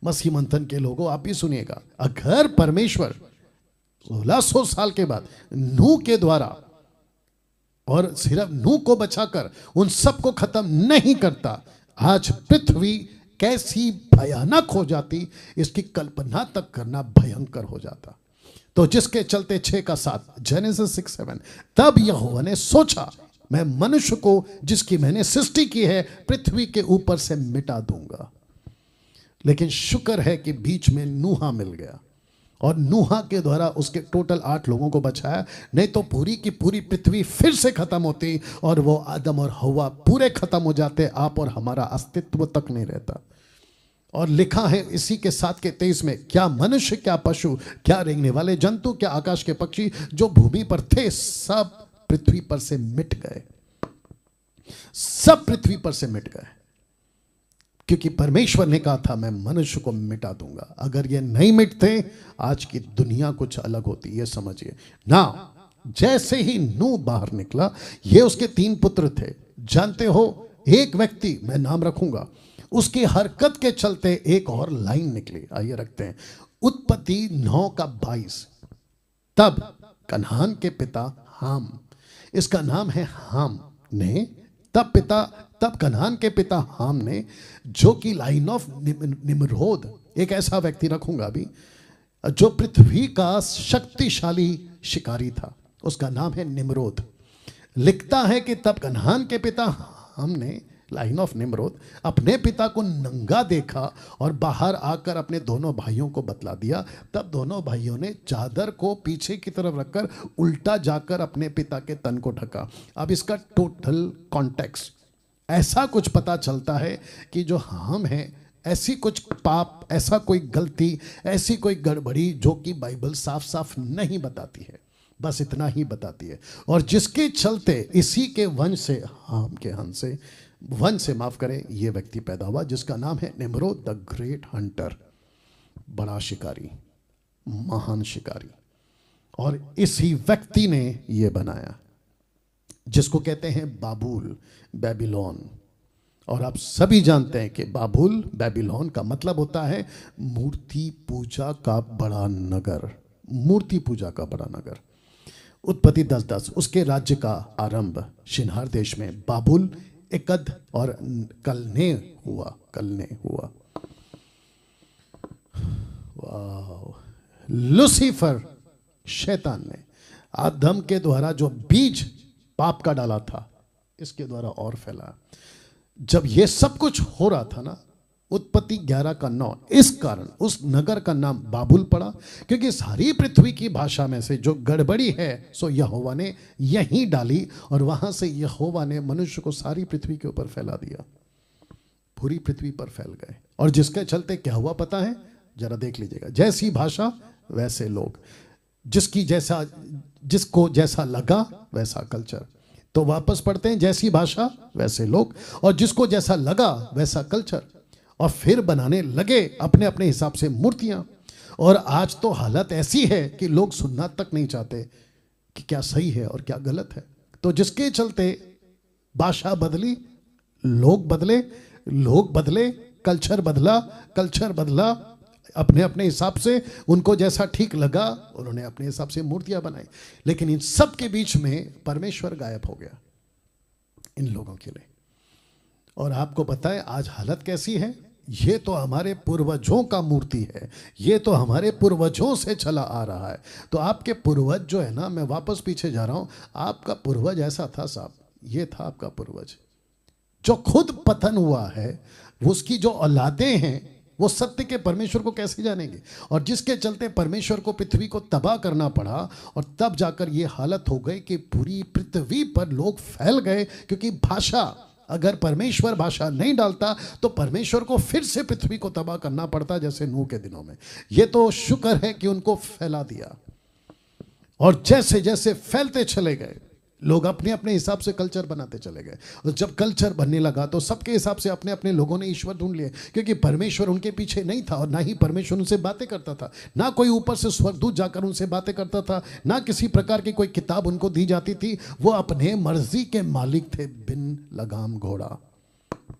मसीह मंथन के लोगों आप भी सुनिएगा। अगर परमेश्वर 1600 साल के बाद नूह के द्वारा और सिर्फ नूह को बचाकर उन सबको खत्म नहीं करता, आज पृथ्वी कैसी भयानक हो जाती, इसकी कल्पना तक करना भयंकर हो जाता। तो जिसके चलते 6 का 7 जेनेसिस 6:7, तब यहोवा ने सोचा मैं मनुष्य को जिसकी मैंने सृष्टि की है पृथ्वी के ऊपर से मिटा दूंगा। लेकिन शुक्र है कि बीच में नूहा मिल गया और नूहा के द्वारा उसके टोटल 8 लोगों को बचाया। नहीं तो पूरी की पूरी पृथ्वी फिर से खत्म होती और वो आदम और हवा पूरे खत्म हो जाते, आप और हमारा अस्तित्व तक नहीं रहता। और लिखा है इसी के 7 के 23 में, क्या मनुष्य, क्या पशु, क्या रेंगने वाले जंतु, क्या आकाश के पक्षी जो भूमि पर थे, सब पृथ्वी पर से मिट गए। सब पृथ्वी पर से मिट गए, क्योंकि परमेश्वर ने कहा था मैं मनुष्य को मिटा दूंगा। अगर ये नहीं मिटते आज की दुनिया कुछ अलग होती, ये समझिए ना। जैसे ही नूह बाहर निकला, ये उसके 3 पुत्र थे। जानते हो, एक व्यक्ति, मैं नाम रखूंगा, उसकी हरकत के चलते एक और लाइन निकली। आइए रखते हैं, उत्पत्ति 9 का 22। तब कनान के पिता हाम, इसका नाम है हाम ने, तब कनान के पिता हाम ने, जो कि लाइन ऑफ निम्रोद, एक ऐसा व्यक्ति रखूंगा अभी, जो पृथ्वी का शक्तिशाली शिकारी था, उसका नाम है निम्रोद। लिखता है कि तब कनान के पिता हाम ने, लाइन ऑफ निम्रोद, अपने पिता को नंगा देखा और बाहर आकर अपने दोनों भाइयों को बतला दिया। तब दोनों भाइयों ने चादर को पीछे की तरफ रखकर उल्टा जाकर अपने पिता के तन को ढका। अब इसका टोटल कॉन्टेक्स्ट ऐसा कुछ पता चलता है कि जो हाम है, ऐसी कुछ पाप, ऐसा कोई गलती, ऐसी कोई गड़बड़ी जो कि बाइबल साफ साफ नहीं बताती है, बस इतना ही बताती है। और जिसके चलते इसी के वंश से, हाम के वंश से माफ करें, ये व्यक्ति पैदा हुआ जिसका नाम है निम्रोद द ग्रेट हंटर, बड़ा शिकारी, महान शिकारी। और इसी व्यक्ति ने ये बनाया जिसको कहते हैं बाबुल, बेबीलोन। और आप सभी जानते हैं कि बाबुल, बेबीलोन का मतलब होता है मूर्ति पूजा का बड़ा नगर, मूर्ति पूजा का बड़ा नगर। उत्पत्ति 10:10, उसके राज्य का आरंभ शिनार देश में बाबुल, एकद और कलने हुआ। वाह। लूसीफर, शैतान ने आदम के द्वारा जो बीज पाप का डाला था, इसके द्वारा और फैला। जब ये सब कुछ हो रहा था ना, उत्पत्ति 11 का 9, इस कारण उस नगर का नाम बाबुल पड़ा, क्योंकि सारी पृथ्वी की भाषा में से जो गड़बड़ी है सो यहोवा ने यहीं डाली, और वहां से यहोवा ने मनुष्य को सारी पृथ्वी के ऊपर फैला दिया, पूरी पृथ्वी पर फैल गए। और जिसके चलते क्या हुआ पता है, जरा देख लीजिएगा, जैसी भाषा वैसे लोग, जिसको जैसा लगा वैसा कल्चर। तो वापस पढ़ते हैं, जैसी भाषा वैसे लोग, और जिसको जैसा लगा वैसा कल्चर, और फिर बनाने लगे अपने अपने हिसाब से मूर्तियां। और आज तो हालत ऐसी है कि लोग सुनना तक नहीं चाहते कि क्या सही है और क्या गलत है। तो जिसके चलते भाषा बदली, लोग बदले, लोग बदले, कल्चर बदला, कल्चर बदला, अपने अपने हिसाब से उनको जैसा ठीक लगा उन्होंने अपने हिसाब से मूर्तियां बनाई। लेकिन इन सब के बीच में परमेश्वर गायब हो गया इन लोगों के लिए। और आपको पता है आज हालत कैसी है? ये तो हमारे पूर्वजों का मूर्ति है, ये तो हमारे पूर्वजों से चला आ रहा है। तो आपके पूर्वज जो है ना, मैं वापस पीछे जा रहा हूं, आपका पूर्वज ऐसा था साहब, ये था आपका पूर्वज जो खुद पतन हुआ है। उसकी जो औलादें हैं वो सत्य के परमेश्वर को कैसे जानेंगे? और जिसके चलते परमेश्वर को पृथ्वी को तबाह करना पड़ा, और तब जाकर ये हालत हो गई कि पूरी पृथ्वी पर लोग फैल गए। क्योंकि भाषा, अगर परमेश्वर भाषा नहीं डालता तो परमेश्वर को फिर से पृथ्वी को तबाह करना पड़ता, जैसे नूह के दिनों में। ये तो शुक्र है कि उनको फैला दिया। और जैसे जैसे फैलते चले गए, लोग अपने अपने हिसाब से कल्चर बनाते चले गए। और जब कल्चर बनने लगा तो सबके हिसाब से अपने अपने लोगों ने ईश्वर ढूंढ लिए, क्योंकि परमेश्वर उनके पीछे नहीं था और ना ही परमेश्वर उनसे बातें करता था। ना कोई ऊपर से स्वर्गदूत जाकर उनसे बातें करता था, ना किसी प्रकार की कोई किताब उनको दी जाती थी। वो अपने मर्जी के मालिक थे। बिन लगाम घोड़ा,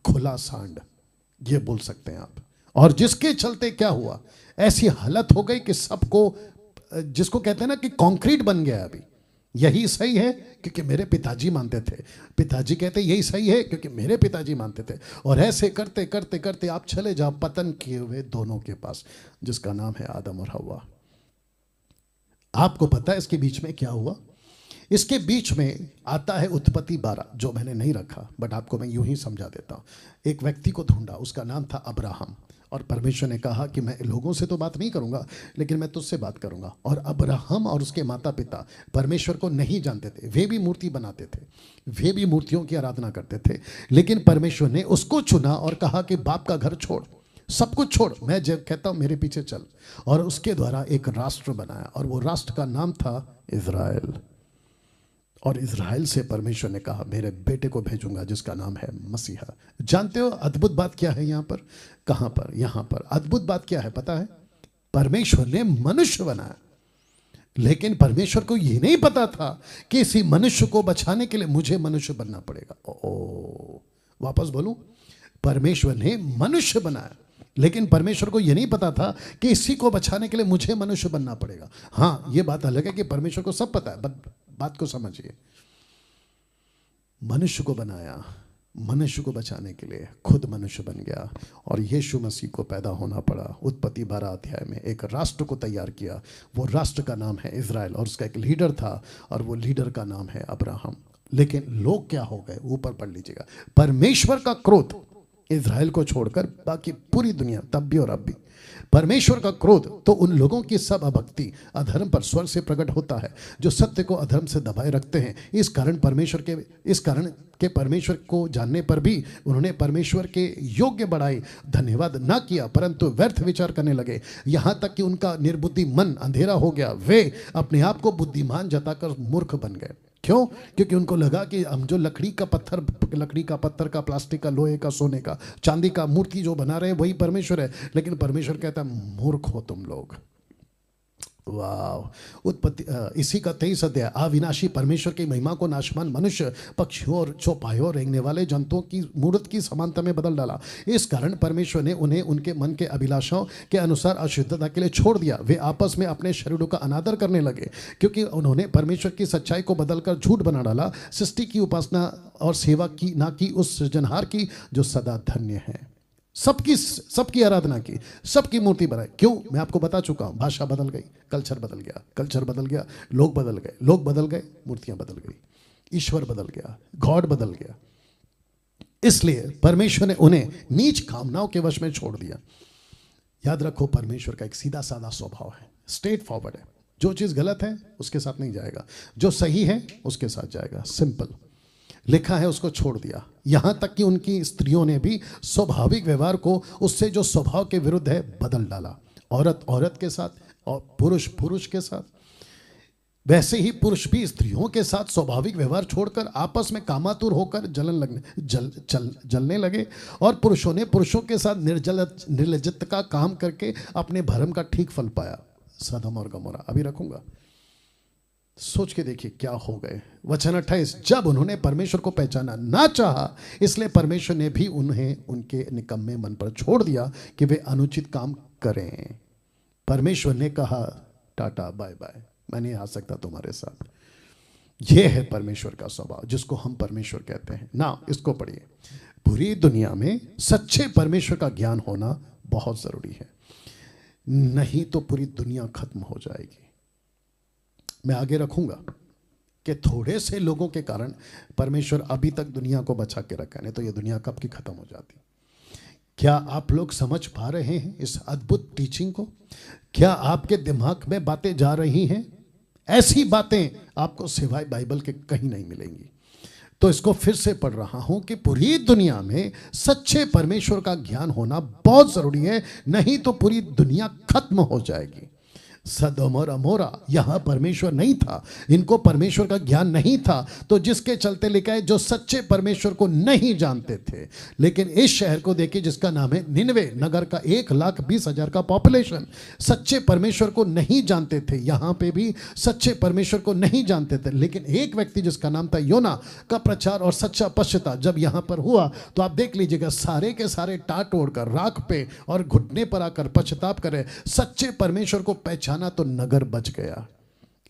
खुला सांड, ये बोल सकते हैं आप। और जिसके चलते क्या हुआ, ऐसी हालत हो गई कि सबको, जिसको कहते हैं ना कि कंक्रीट बन गया। अभी यही सही है क्योंकि मेरे पिताजी मानते थे, पिताजी कहते यही सही है क्योंकि मेरे पिताजी मानते थे। और ऐसे करते करते करते आप चले जाओ पतन किए हुए दोनों के पास, जिसका नाम है आदम और हव्वा। आपको पता है इसके बीच में क्या हुआ? इसके बीच में आता है उत्पत्ति 12, जो मैंने नहीं रखा, बट आपको मैं यूं ही समझा देता हूं। एक व्यक्ति को ढूंढा, उसका नाम था अब्राहम। और परमेश्वर ने कहा कि मैं लोगों से तो बात नहीं करूंगा, लेकिन मैं तुझसे बात करूंगा। और अब्राहम और उसके माता पिता परमेश्वर को नहीं जानते थे, वे भी मूर्ति बनाते थे, वे भी मूर्तियों की आराधना करते थे। लेकिन परमेश्वर ने उसको चुना और कहा कि बाप का घर छोड़, सब कुछ छोड़, मैं जब कहता हूं मेरे पीछे चल। और उसके द्वारा एक राष्ट्र बनाया, और वो राष्ट्र का नाम था इज़राइल। और इज़राइल से परमेश्वर ने कहा मेरे बेटे को भेजूंगा जिसका नाम है मसीहा। जानते हो अद्भुत बात क्या है यहाँ पर? कहाँ पर? यहाँ पर अद्भुत बात क्या है पता है? परमेश्वर ने मनुष्य बनाया, लेकिन परमेश्वर को ये नहीं पता था कि इसी मनुष्य को बचाने के लिए मुझे मनुष्य बनना पड़ेगा। ओ, वापस बोलूं, परमेश्वर ने मनुष्य बनाया, लेकिन परमेश्वर को यह नहीं पता था कि इसी को बचाने के लिए मुझे मनुष्य बनना पड़ेगा। हाँ, यह बात अलग है कि परमेश्वर को सब पता है, बात को समझिए। मनुष्य को बनाया, मनुष्य को बचाने के लिए खुद मनुष्य बन गया, और यीशु मसीह को पैदा होना पड़ा। उत्पत्ति 12 अध्याय में एक राष्ट्र को तैयार किया, वो राष्ट्र का नाम है इज़राइल, और उसका एक लीडर था, और वो लीडर का नाम है अब्राहम। लेकिन लोग क्या हो गए, ऊपर पढ़ लीजिएगा, परमेश्वर का क्रोध इज़राइल को छोड़कर बाकी पूरी दुनिया, तब भी और अब भी परमेश्वर का क्रोध तो उन लोगों की सब अभक्ति अधर्म पर स्वर्ग से प्रकट होता है जो सत्य को अधर्म से दबाए रखते हैं। इस कारण परमेश्वर को जानने पर भी उन्होंने परमेश्वर के योग्य बढ़ाई धन्यवाद न किया, परंतु व्यर्थ विचार करने लगे, यहाँ तक कि उनका निर्बुद्धि मन अंधेरा हो गया। वे अपने आप को बुद्धिमान जताकर मूर्ख बन गए। क्यों? क्योंकि उनको लगा कि हम जो लकड़ी का पत्थर का, प्लास्टिक का, लोहे का, सोने का, चांदी का मूर्ति जो बना रहे हैं वही परमेश्वर है। लेकिन परमेश्वर कहता है मूर्ख हो तुम लोग। वाह! उत्पत्ति इसी का 23 अध्याय, अविनाशी परमेश्वर की महिमा को नाशवान मनुष्य पक्षियों और चौपायों रेंगने वाले जंतुओं की मूर्त की समानता में बदल डाला। इस कारण परमेश्वर ने उन्हें उनके मन के अभिलाषाओं के अनुसार अशुद्धता के लिए छोड़ दिया। वे आपस में अपने शरीरों का अनादर करने लगे, क्योंकि उन्होंने परमेश्वर की सच्चाई को बदलकर झूठ बना डाला। सृष्टि की उपासना और सेवा की, ना कि उस सृजनहार की जो सदा धन्य है। सबकी आराधना की, सबकी मूर्ति बनाई। क्यों? मैं आपको बता चुका हूं, भाषा बदल गई, कल्चर बदल गया, लोग बदल गए, मूर्तियां बदल गई, ईश्वर बदल गया, गॉड बदल गया। इसलिए परमेश्वर ने उन्हें नीच कामनाओं के वश में छोड़ दिया। याद रखो, परमेश्वर का एक सीधा साधा स्वभाव है, स्ट्रेट फॉरवर्ड है। जो चीज गलत है उसके साथ नहीं जाएगा, जो सही है उसके साथ जाएगा। सिंपल लिखा है, उसको छोड़ दिया। यहां तक कि उनकी स्त्रियों ने भी स्वाभाविक व्यवहार को उससे जो स्वभाव के विरुद्ध है बदल डाला। औरत औरत के साथ और पुरुष पुरुष के साथ, वैसे ही पुरुष भी स्त्रियों के साथ स्वाभाविक व्यवहार छोड़कर आपस में कामातुर होकर जलने लगे। और पुरुषों ने पुरुषों के साथ निर्लज्जता का काम करके अपने भरम का ठीक फल पाया। सदम और गमोरा अभी रखूंगा। सोच के देखिए क्या हो गए। वचन 28, जब उन्होंने परमेश्वर को पहचाना ना चाहा, इसलिए परमेश्वर ने भी उन्हें उनके निकम्मे मन पर छोड़ दिया कि वे अनुचित काम करें। परमेश्वर ने कहा टाटा बाय बाय, मैं नहीं आ सकता तुम्हारे साथ। यह है परमेश्वर का स्वभाव, जिसको हम परमेश्वर कहते हैं ना। इसको पढ़िए। पूरी दुनिया में सच्चे परमेश्वर का ज्ञान होना बहुत जरूरी है, नहीं तो पूरी दुनिया खत्म हो जाएगी। मैं आगे रखूंगा कि थोड़े से लोगों के कारण परमेश्वर अभी तक दुनिया को बचा के रखा, नहीं तो ये दुनिया कब की खत्म हो जाती। क्या आप लोग समझ पा रहे हैं इस अद्भुत टीचिंग को? क्या आपके दिमाग में बातें जा रही हैं? ऐसी बातें आपको सिवाय बाइबल के कहीं नहीं मिलेंगी। तो इसको फिर से पढ़ रहा हूं कि पूरी दुनिया में सच्चे परमेश्वर का ज्ञान होना बहुत जरूरी है, नहीं तो पूरी दुनिया खत्म हो जाएगी। सदोम और अमोरा, यहां परमेश्वर नहीं था, इनको परमेश्वर का ज्ञान नहीं था, तो जिसके चलते लिखा है जो सच्चे परमेश्वर को नहीं जानते थे। लेकिन इस शहर को देखिए जिसका नाम है निनवे नगर का 1,20,000 का पॉपुलेशन, सच्चे परमेश्वर को नहीं जानते थे। यहां पे भी सच्चे परमेश्वर को नहीं जानते थे, लेकिन एक व्यक्ति जिसका नाम था योना का प्रचार और सच्चा पश्चाताप जब यहां पर हुआ, तो आप देख लीजिएगा सारे के सारे टाट ओढ़कर राख पे और घुटने पर आकर पश्चाताप करे, सच्चे परमेश्वर को पहचान तो नगर बच गया।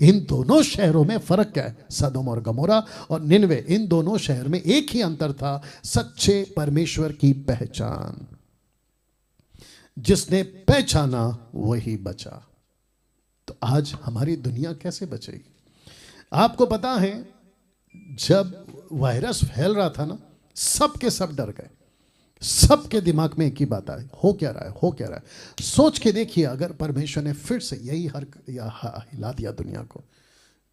इन दोनों शहरों में फर्क क्या है? सदोम और गमोरा और निनवे, इन दोनों शहर में एक ही अंतर था, सच्चे परमेश्वर की पहचान। जिसने पहचाना वही बचा। तो आज हमारी दुनिया कैसे बचेगी? आपको पता है जब वायरस फैल रहा था ना, सबके सब डर गए, सबके दिमाग में एक ही बात आई, हो क्या रहा है, हो क्या रहा है। सोच के देखिए अगर परमेश्वर ने फिर से यही हिला दिया दुनिया को,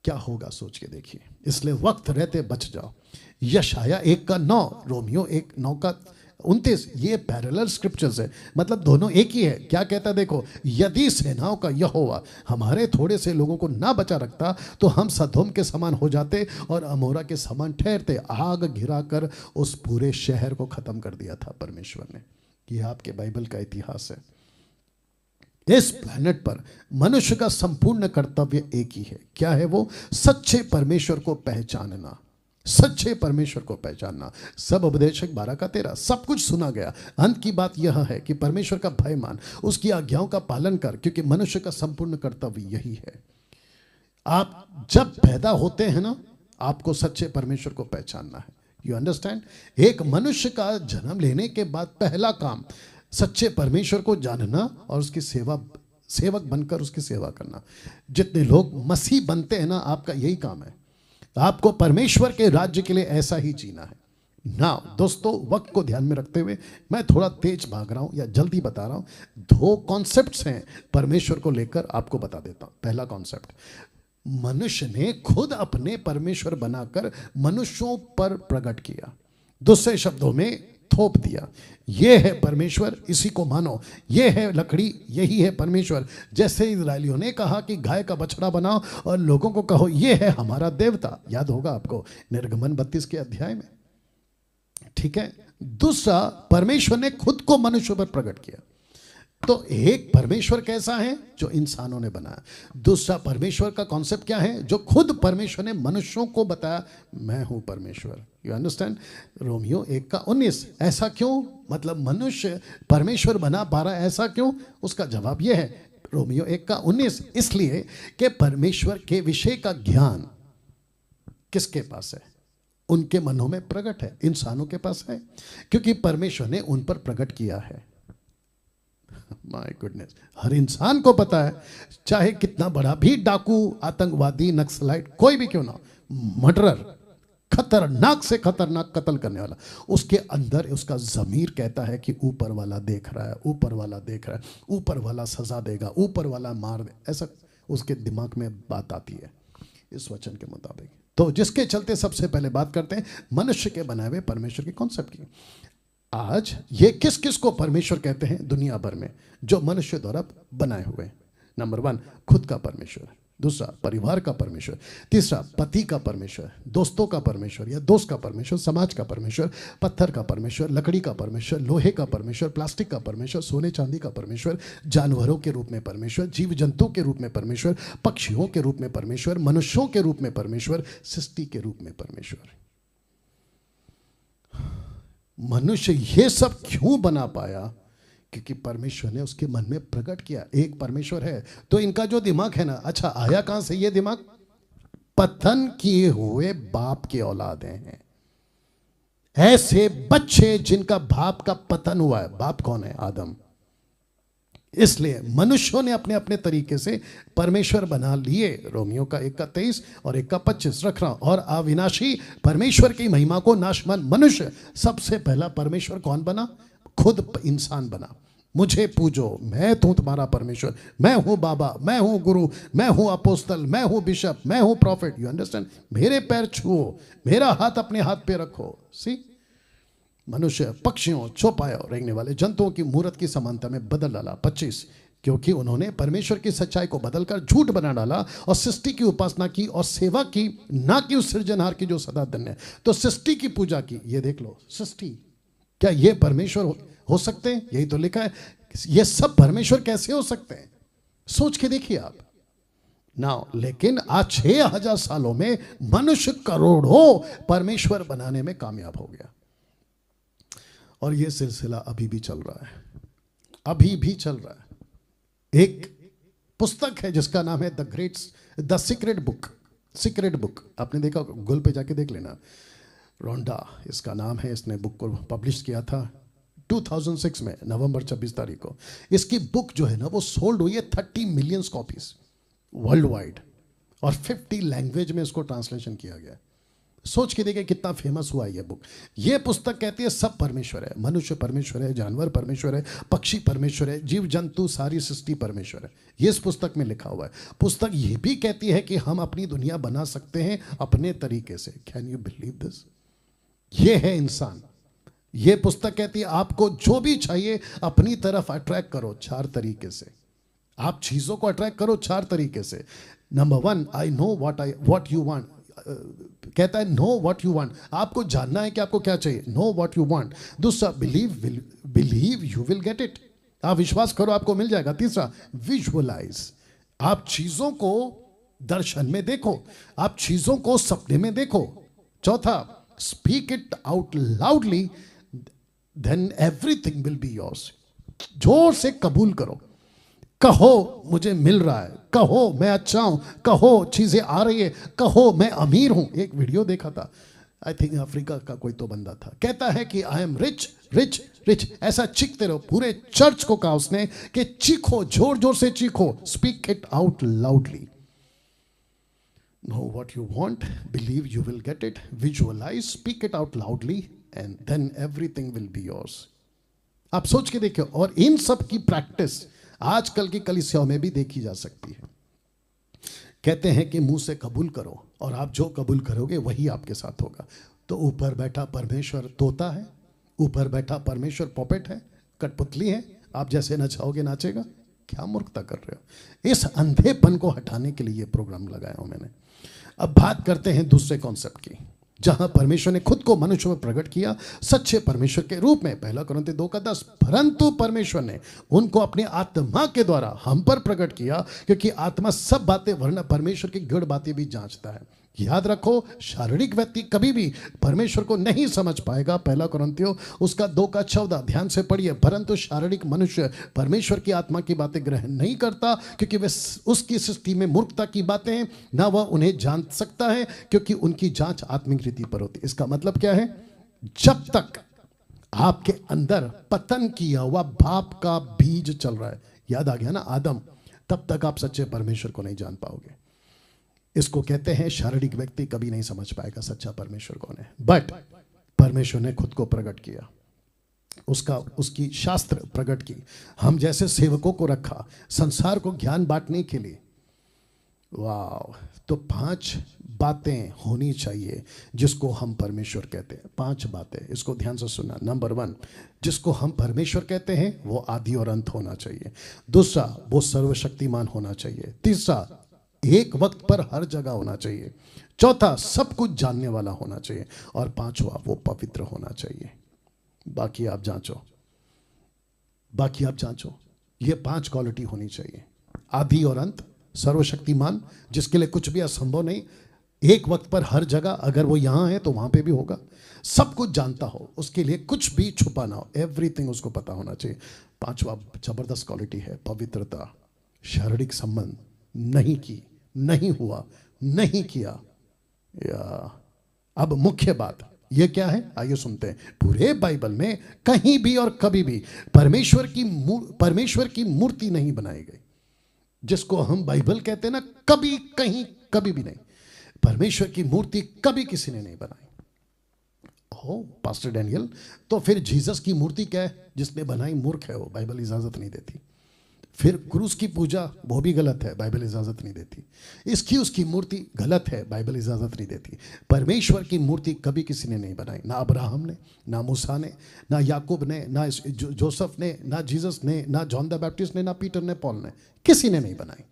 क्या होगा? सोच के देखिए। इसलिए वक्त रहते बच जाओ। यशाया 1:9, रोमियो 1:9-29, ये पैरेलल स्क्रिप्चर्स है, मतलब दोनों एक ही है। क्या कहता है देखो, यदि सेनाओं का यहोवा हमारे थोड़े से लोगों को ना बचा रखता तो हम सदोम के समान हो जाते और अमोरा के समान ठहरते। आग घिराकर उस पूरे शहर को खत्म कर दिया था परमेश्वर ने। ये आपके बाइबल का इतिहास है। इस प्लेनेट पर मनुष्य का संपूर्ण कर्तव्य एक ही है। क्या है वो? सच्चे परमेश्वर को पहचानना, सच्चे परमेश्वर को पहचानना। सब उपदेशक 12:13, सब कुछ सुना गया। अंत की बात यह है कि परमेश्वर का भय मान, उसकी आज्ञाओं का पालन कर, क्योंकि मनुष्य का संपूर्ण कर्तव्य यही है। आप जब पैदा होते हैं ना, आपको सच्चे परमेश्वर को पहचानना है। You understand? एक मनुष्य का जन्म लेने के बाद पहला काम सच्चे परमेश्वर को जानना और उसकी सेवक बनकर उसकी सेवा करना। जितने लोग मसीह बनते हैं ना, आपका यही काम है। आपको परमेश्वर के राज्य के लिए ऐसा ही जीना है ना। दोस्तों, वक्त को ध्यान में रखते हुए मैं थोड़ा तेज भाग रहा हूं या जल्दी बता रहा हूं। 2 कॉन्सेप्ट्स हैं परमेश्वर को लेकर, आपको बता देता हूं। पहला कॉन्सेप्ट, मनुष्य ने खुद अपने परमेश्वर बनाकर मनुष्यों पर प्रकट किया, दूसरे शब्दों में थोप दिया। ये है परमेश्वर, इसी को मानो। ये है लकड़ी, यही है परमेश्वर। जैसे इजरायलियों ने कहा कि गाय का बछड़ा बनाओ और लोगों को कहो ये है हमारा देवता, याद होगा आपको निर्गमन 32 के अध्याय में, ठीक है। दूसरा, परमेश्वर ने खुद को मनुष्य पर प्रकट किया। तो एक परमेश्वर कैसा है? जो इंसानों ने बनाया। दूसरा परमेश्वर का कॉन्सेप्ट क्या है? जो खुद परमेश्वर ने मनुष्यों को बताया, मैं हूं परमेश्वर। You understand? रोमियो 1:19, ऐसा क्यों? मतलब मनुष्य परमेश्वर बना पा रहा है, ऐसा क्यों? उसका जवाब यह है, रोमियो 1:19, इसलिए कि परमेश्वर के विषय का ज्ञान किसके पास है? उनके मनों में प्रकट है, इंसानों के पास है, क्योंकि परमेश्वर ने उन पर प्रकट किया है। माय गुडनेस, हर इंसान को पता है, चाहे कितना बड़ा भी डाकू, आतंकवादी, नक्सलाइट, कोई भी क्यों ना, मर्डरर, खतरनाक से खतरनाक कत्ल करने वाला, उसके अंदर उसका ज़मीर कहता है कि ऊपर वाला देख रहा है, ऊपर वाला देख रहा है, ऊपर वाला सजा देगा, ऊपर वाला मार दे, ऐसा उसके दिमाग में बात आती है इस वचन के मुताबिक। तो जिसके चलते सबसे पहले बात करते हैं मनुष्य के बनाए हुए परमेश्वर के कॉन्सेप्ट की। आज ये किस किस को परमेश्वर कहते हैं दुनिया भर में, जो मनुष्य द्वारा बनाए हुए? नंबर 1, खुद का परमेश्वर। दूसरा परिवार का परमेश्वर, तीसरा पति का परमेश्वर, दोस्तों का परमेश्वर या दोस्त का परमेश्वर, समाज का परमेश्वर, पत्थर का परमेश्वर, लकड़ी का परमेश्वर, लोहे का परमेश्वर, प्लास्टिक का परमेश्वर, सोने चांदी का परमेश्वर, जानवरों के रूप में परमेश्वर, जीव जंतु के रूप में परमेश्वर, पक्षियों के रूप में परमेश्वर, मनुष्यों के रूप में परमेश्वर, सृष्टि के रूप में परमेश्वर। मनुष्य ये सब क्यों बना पाया? क्योंकि परमेश्वर ने उसके मन में प्रकट किया। एक परमेश्वर है तो इनका जो दिमाग है ना, अच्छा आया कहां से ये दिमाग? पतन किए हुए बाप के औलादे हैं, ऐसे बच्चे जिनका बाप का पतन हुआ है। बाप कौन है? आदम। इसलिए मनुष्यों ने अपने अपने तरीके से परमेश्वर बना लिए। रोमियो का 1:23 और 1:25 रख रहा। और अविनाशी परमेश्वर की महिमा को नाशवान मनुष्य, सबसे पहला परमेश्वर कौन बना? खुद इंसान बना। मुझे पूजो, मैं तो तुम्हारा परमेश्वर, मैं हूं बाबा, मैं हूं गुरु, मैं हूं अपोस्तल, मैं हूं बिशप, मैं हूं प्रॉफिट। You understand? मेरे पैर छुओ, मेरा हाथ अपने हाथ पे रखो। सी, मनुष्य पक्षियों, चौपायों, रेंगने वाले जंतुओं की मूर्त की समानता में बदल डाला। 25, क्योंकि उन्होंने परमेश्वर की सच्चाई को बदलकर झूठ बना डाला और सृष्टि की उपासना की और सेवा की, ना कि उस सृजनहार की जो सदा धन्य है। तो सृष्टि की पूजा की। ये देख लो, सृष्टि, क्या ये परमेश्वर हो सकते हैं? यही तो लिखा है। ये सब परमेश्वर कैसे हो सकते हैं? सोच के देखिए आप ना। लेकिन आज 6000 सालों में मनुष्य करोड़ों परमेश्वर बनाने में कामयाब हो गया। और ये सिलसिला अभी भी चल रहा है, अभी भी चल रहा है। एक पुस्तक है जिसका नाम है the secret book. Secret book आपने देखा, गूगल पे जाके देख लेना। रोंडा इसका नाम है। इसने बुक को पब्लिश किया था 2006 में, नवंबर 26 तारीख को। इसकी बुक जो है ना, वो सोल्ड हुई है 30 मिलियन कॉपीज वर्ल्ड वाइड, और 50 लैंग्वेज में इसको ट्रांसलेशन किया गया। सोच के देखिए कितना फेमस हुआ ये बुक। ये पुस्तक कहती है सब परमेश्वर है। मनुष्य परमेश्वर है, जानवर परमेश्वर है, पक्षी परमेश्वर है, जीव जंतु, सारी सृष्टि परमेश्वर है। ये इस पुस्तक में लिखा हुआ है। पुस्तक ये भी कहती है कि हम अपनी दुनिया बना सकते हैं अपने तरीके से। Can you believe this? ये है इंसान। ये पुस्तक कहती है आपको जो भी चाहिए अपनी तरफ अट्रैक्ट करो 4 तरीके से। आप चीजों को अट्रैक्ट करो 4 तरीके से। Number 1, I know what you want. कहता है नो व्हाट यू वांट, आपको जानना है कि आपको क्या चाहिए। Know what you want. दूसरा, believe you will get it, आप विश्वास करो आपको मिल जाएगा। तीसरा, विजुअलाइज, आप चीजों को दर्शन में देखो, आप चीजों को सपने में देखो। चौथा, speak it out loudly, then everything will be yours. जोर से कबूल करो, कहो मुझे मिल रहा है, कहो मैं अच्छा हूं, कहो चीजें आ रही है, कहो मैं अमीर हूं। एक वीडियो देखा था, आई थिंक अफ्रीका का कोई तो बंदा था, कहता है कि I am rich rich rich. ऐसा चीखते रहो। पूरे चर्च को कहा उसने कि चीखो, जोर जोर से चीखो, speak it out loudly. Know what you want, believe you will get it, visualise, speak it out loudly, and then everything will be yours. आप सोच के देखिए। और इन सब की प्रैक्टिस आजकल की कलीसियाओं में भी देखी जा सकती है। कहते हैं कि मुंह से कबूल करो और आप जो कबूल करोगे वही आपके साथ होगा। तो ऊपर बैठा परमेश्वर तोता है, ऊपर बैठा परमेश्वर पॉपेट है, कठपुतली है, आप जैसे नचाओगे नाचेगा। क्या मूर्खता कर रहे हो? इस अंधेपन को हटाने के लिए ये प्रोग्राम लगाया हूं मैंने। अब बात करते हैं दूसरे कॉन्सेप्ट की, जहां परमेश्वर ने खुद को मनुष्य में प्रकट किया सच्चे परमेश्वर के रूप में। 1 कुरिन्थियों 2:10। परंतु परमेश्वर ने उनको अपने आत्मा के द्वारा हम पर प्रकट किया, क्योंकि आत्मा सब बातें वरना परमेश्वर की गूढ़ बातें भी जांचता है। याद रखो, शारीरिक व्यक्ति कभी भी परमेश्वर को नहीं समझ पाएगा। 1 कुरिन्थियों उसका 2:14 ध्यान से पढ़िए। परंतु शारीरिक मनुष्य परमेश्वर की आत्मा की बातें ग्रहण नहीं करता, क्योंकि वे उसकी सृष्टि में मूर्खता की बातें हैं, ना वह उन्हें जान सकता है, क्योंकि उनकी जांच आत्मिक रीति पर होती है। इसका मतलब क्या है? जब तक आपके अंदर पतन किया हुआ बाप का बीज चल रहा है, याद आ गया ना आदम, तब तक आप सच्चे परमेश्वर को नहीं जान पाओगे। इसको कहते हैं शारीरिक व्यक्ति कभी नहीं समझ पाएगा सच्चा परमेश्वर कौन है। बट परमेश्वर ने खुद को प्रकट किया, उसकी शास्त्र प्रकट की, हम जैसे सेवकों को रखा संसार को ज्ञान बांटने के लिए। वाह! तो 5 बातें होनी चाहिए जिसको हम परमेश्वर कहते हैं। 5 बातें, इसको ध्यान से सुनना। नंबर 1, जिसको हम परमेश्वर कहते हैं वो आदि और अंत होना चाहिए। दूसरा, वो सर्वशक्तिमान होना चाहिए। तीसरा, एक वक्त पर हर जगह होना चाहिए। चौथा, सब कुछ जानने वाला होना चाहिए। और पांचवा, वो पवित्र होना चाहिए। बाकी आप जांचो, बाकी आप जांचो, ये 5 क्वालिटी होनी चाहिए। आदि और अंत, सर्वशक्तिमान, जिसके लिए कुछ भी असंभव नहीं, एक वक्त पर हर जगह, अगर वो यहां है तो वहां पे भी होगा। सब कुछ जानता हो, उसके लिए कुछ भी छुपा ना हो, एवरीथिंग उसको पता होना चाहिए। पांचवा जबरदस्त क्वालिटी है पवित्रता। शारीरिक संबंध नहीं की, नहीं हुआ, नहीं किया। या अब मुख्य बात ये क्या है, आइए सुनते हैं। पूरे बाइबल में कहीं भी और कभी भी परमेश्वर की मूर्ति नहीं बनाई गई। जिसको हम बाइबल कहते हैं ना, कभी कहीं कभी भी नहीं, परमेश्वर की मूर्ति कभी किसी ने नहीं बनाई। ओ पास्टर डैनियल, तो फिर जीसस की मूर्ति क्या है? जिसने बनाई मूर्ख है वो, बाइबल इजाजत नहीं देती। फिर क्रूस की पूजा, वो भी गलत है, बाइबल इजाजत नहीं देती। इसकी उसकी मूर्ति गलत है, बाइबल इजाजत नहीं देती। परमेश्वर की मूर्ति कभी किसी ने नहीं बनाई, ना अब्राहम ने, ना मूसा ने, ना याकूब ने, ना जोसेफ ने, ना जीसस ने, ना जॉन द बैप्टिस्ट ने, ना पीटर ने, पॉल ने, किसी ने नहीं बनाई।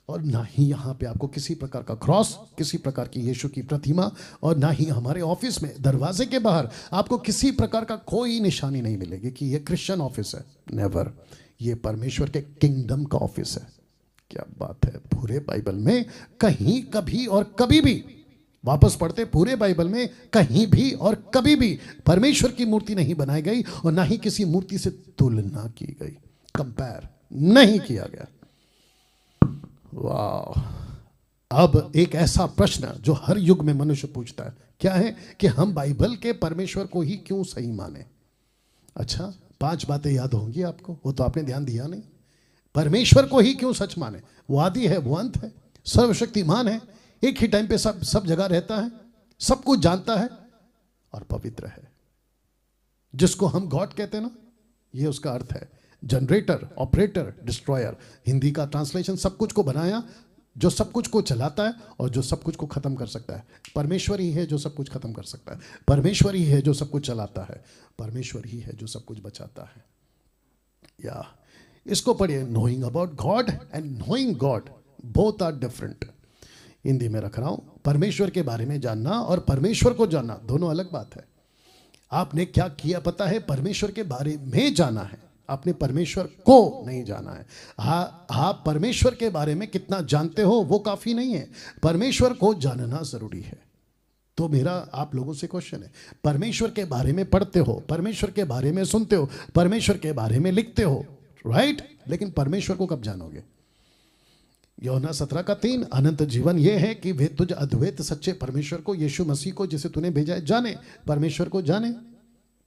और ना ही यहाँ पे आपको किसी प्रकार का क्रॉस, किसी प्रकार की यीशु की प्रतिमा, और ना ही हमारे ऑफिस में दरवाजे के बाहर आपको किसी प्रकार का कोई निशानी नहीं मिलेगी कि ये क्रिश्चियन ऑफिस है। नेवर। ये परमेश्वर के किंगडम का ऑफिस है। क्या बात है। पूरे बाइबल में कहीं कभी और कभी भी, वापस पढ़ते, पूरे बाइबल में कहीं भी और कभी भी परमेश्वर की मूर्ति नहीं बनाई गई, और ना ही किसी मूर्ति से तुलना की गई, कंपेयर नहीं किया गया। वाह। अब एक ऐसा प्रश्न जो हर युग में मनुष्य पूछता है, क्या है कि हम बाइबल के परमेश्वर को ही क्यों सही माने? अच्छा, 5 बातें याद होंगी आपको, वो तो आपने ध्यान दिया नहीं। परमेश्वर को ही क्यों सच माने? वो आदि है, वो अंत है, सर्वशक्तिमान है, एक ही टाइम पे सब जगह रहता है, सब कुछ जानता है, और पवित्र है। जिसको हम गॉड कहते हैं ना, ये उसका अर्थ है। Generator, operator, destroyer. हिंदी का ट्रांसलेशन, सब कुछ को बनाया, जो सब कुछ को चलाता है और जो सब कुछ को खत्म कर सकता है। परमेश्वर ही है जो सब कुछ खत्म कर सकता है, परमेश्वर ही है जो सब कुछ चलाता है, परमेश्वर ही है जो सब कुछ बचाता है। या इसको पढ़िए, knowing about god and knowing god both are different. Hindi में रख रहा हूं, परमेश्वर के बारे में जानना और परमेश्वर को जानना दोनों अलग बात है। आपने क्या किया पता है? परमेश्वर के बारे में जाना है, आपने परमेश्वर को नहीं जाना है। आप परमेश्वर के बारे में कितना जानते हो वो काफी नहीं है, परमेश्वर को जानना जरूरी है। तो मेरा आप लोगों से क्वेश्चन है, परमेश्वर के बारे में पढ़ते हो, परमेश्वर के बारे में सुनते हो, परमेश्वर के बारे में लिखते हो, राइट, लेकिन परमेश्वर को कब जानोगे? यूहन्ना 17:3, अनंत जीवन यह है कि वे तुझ अद्वैत सच्चे परमेश्वर को, यीशु मसीह को जिसे तूने भेजा है, जाने। परमेश्वर को जाने,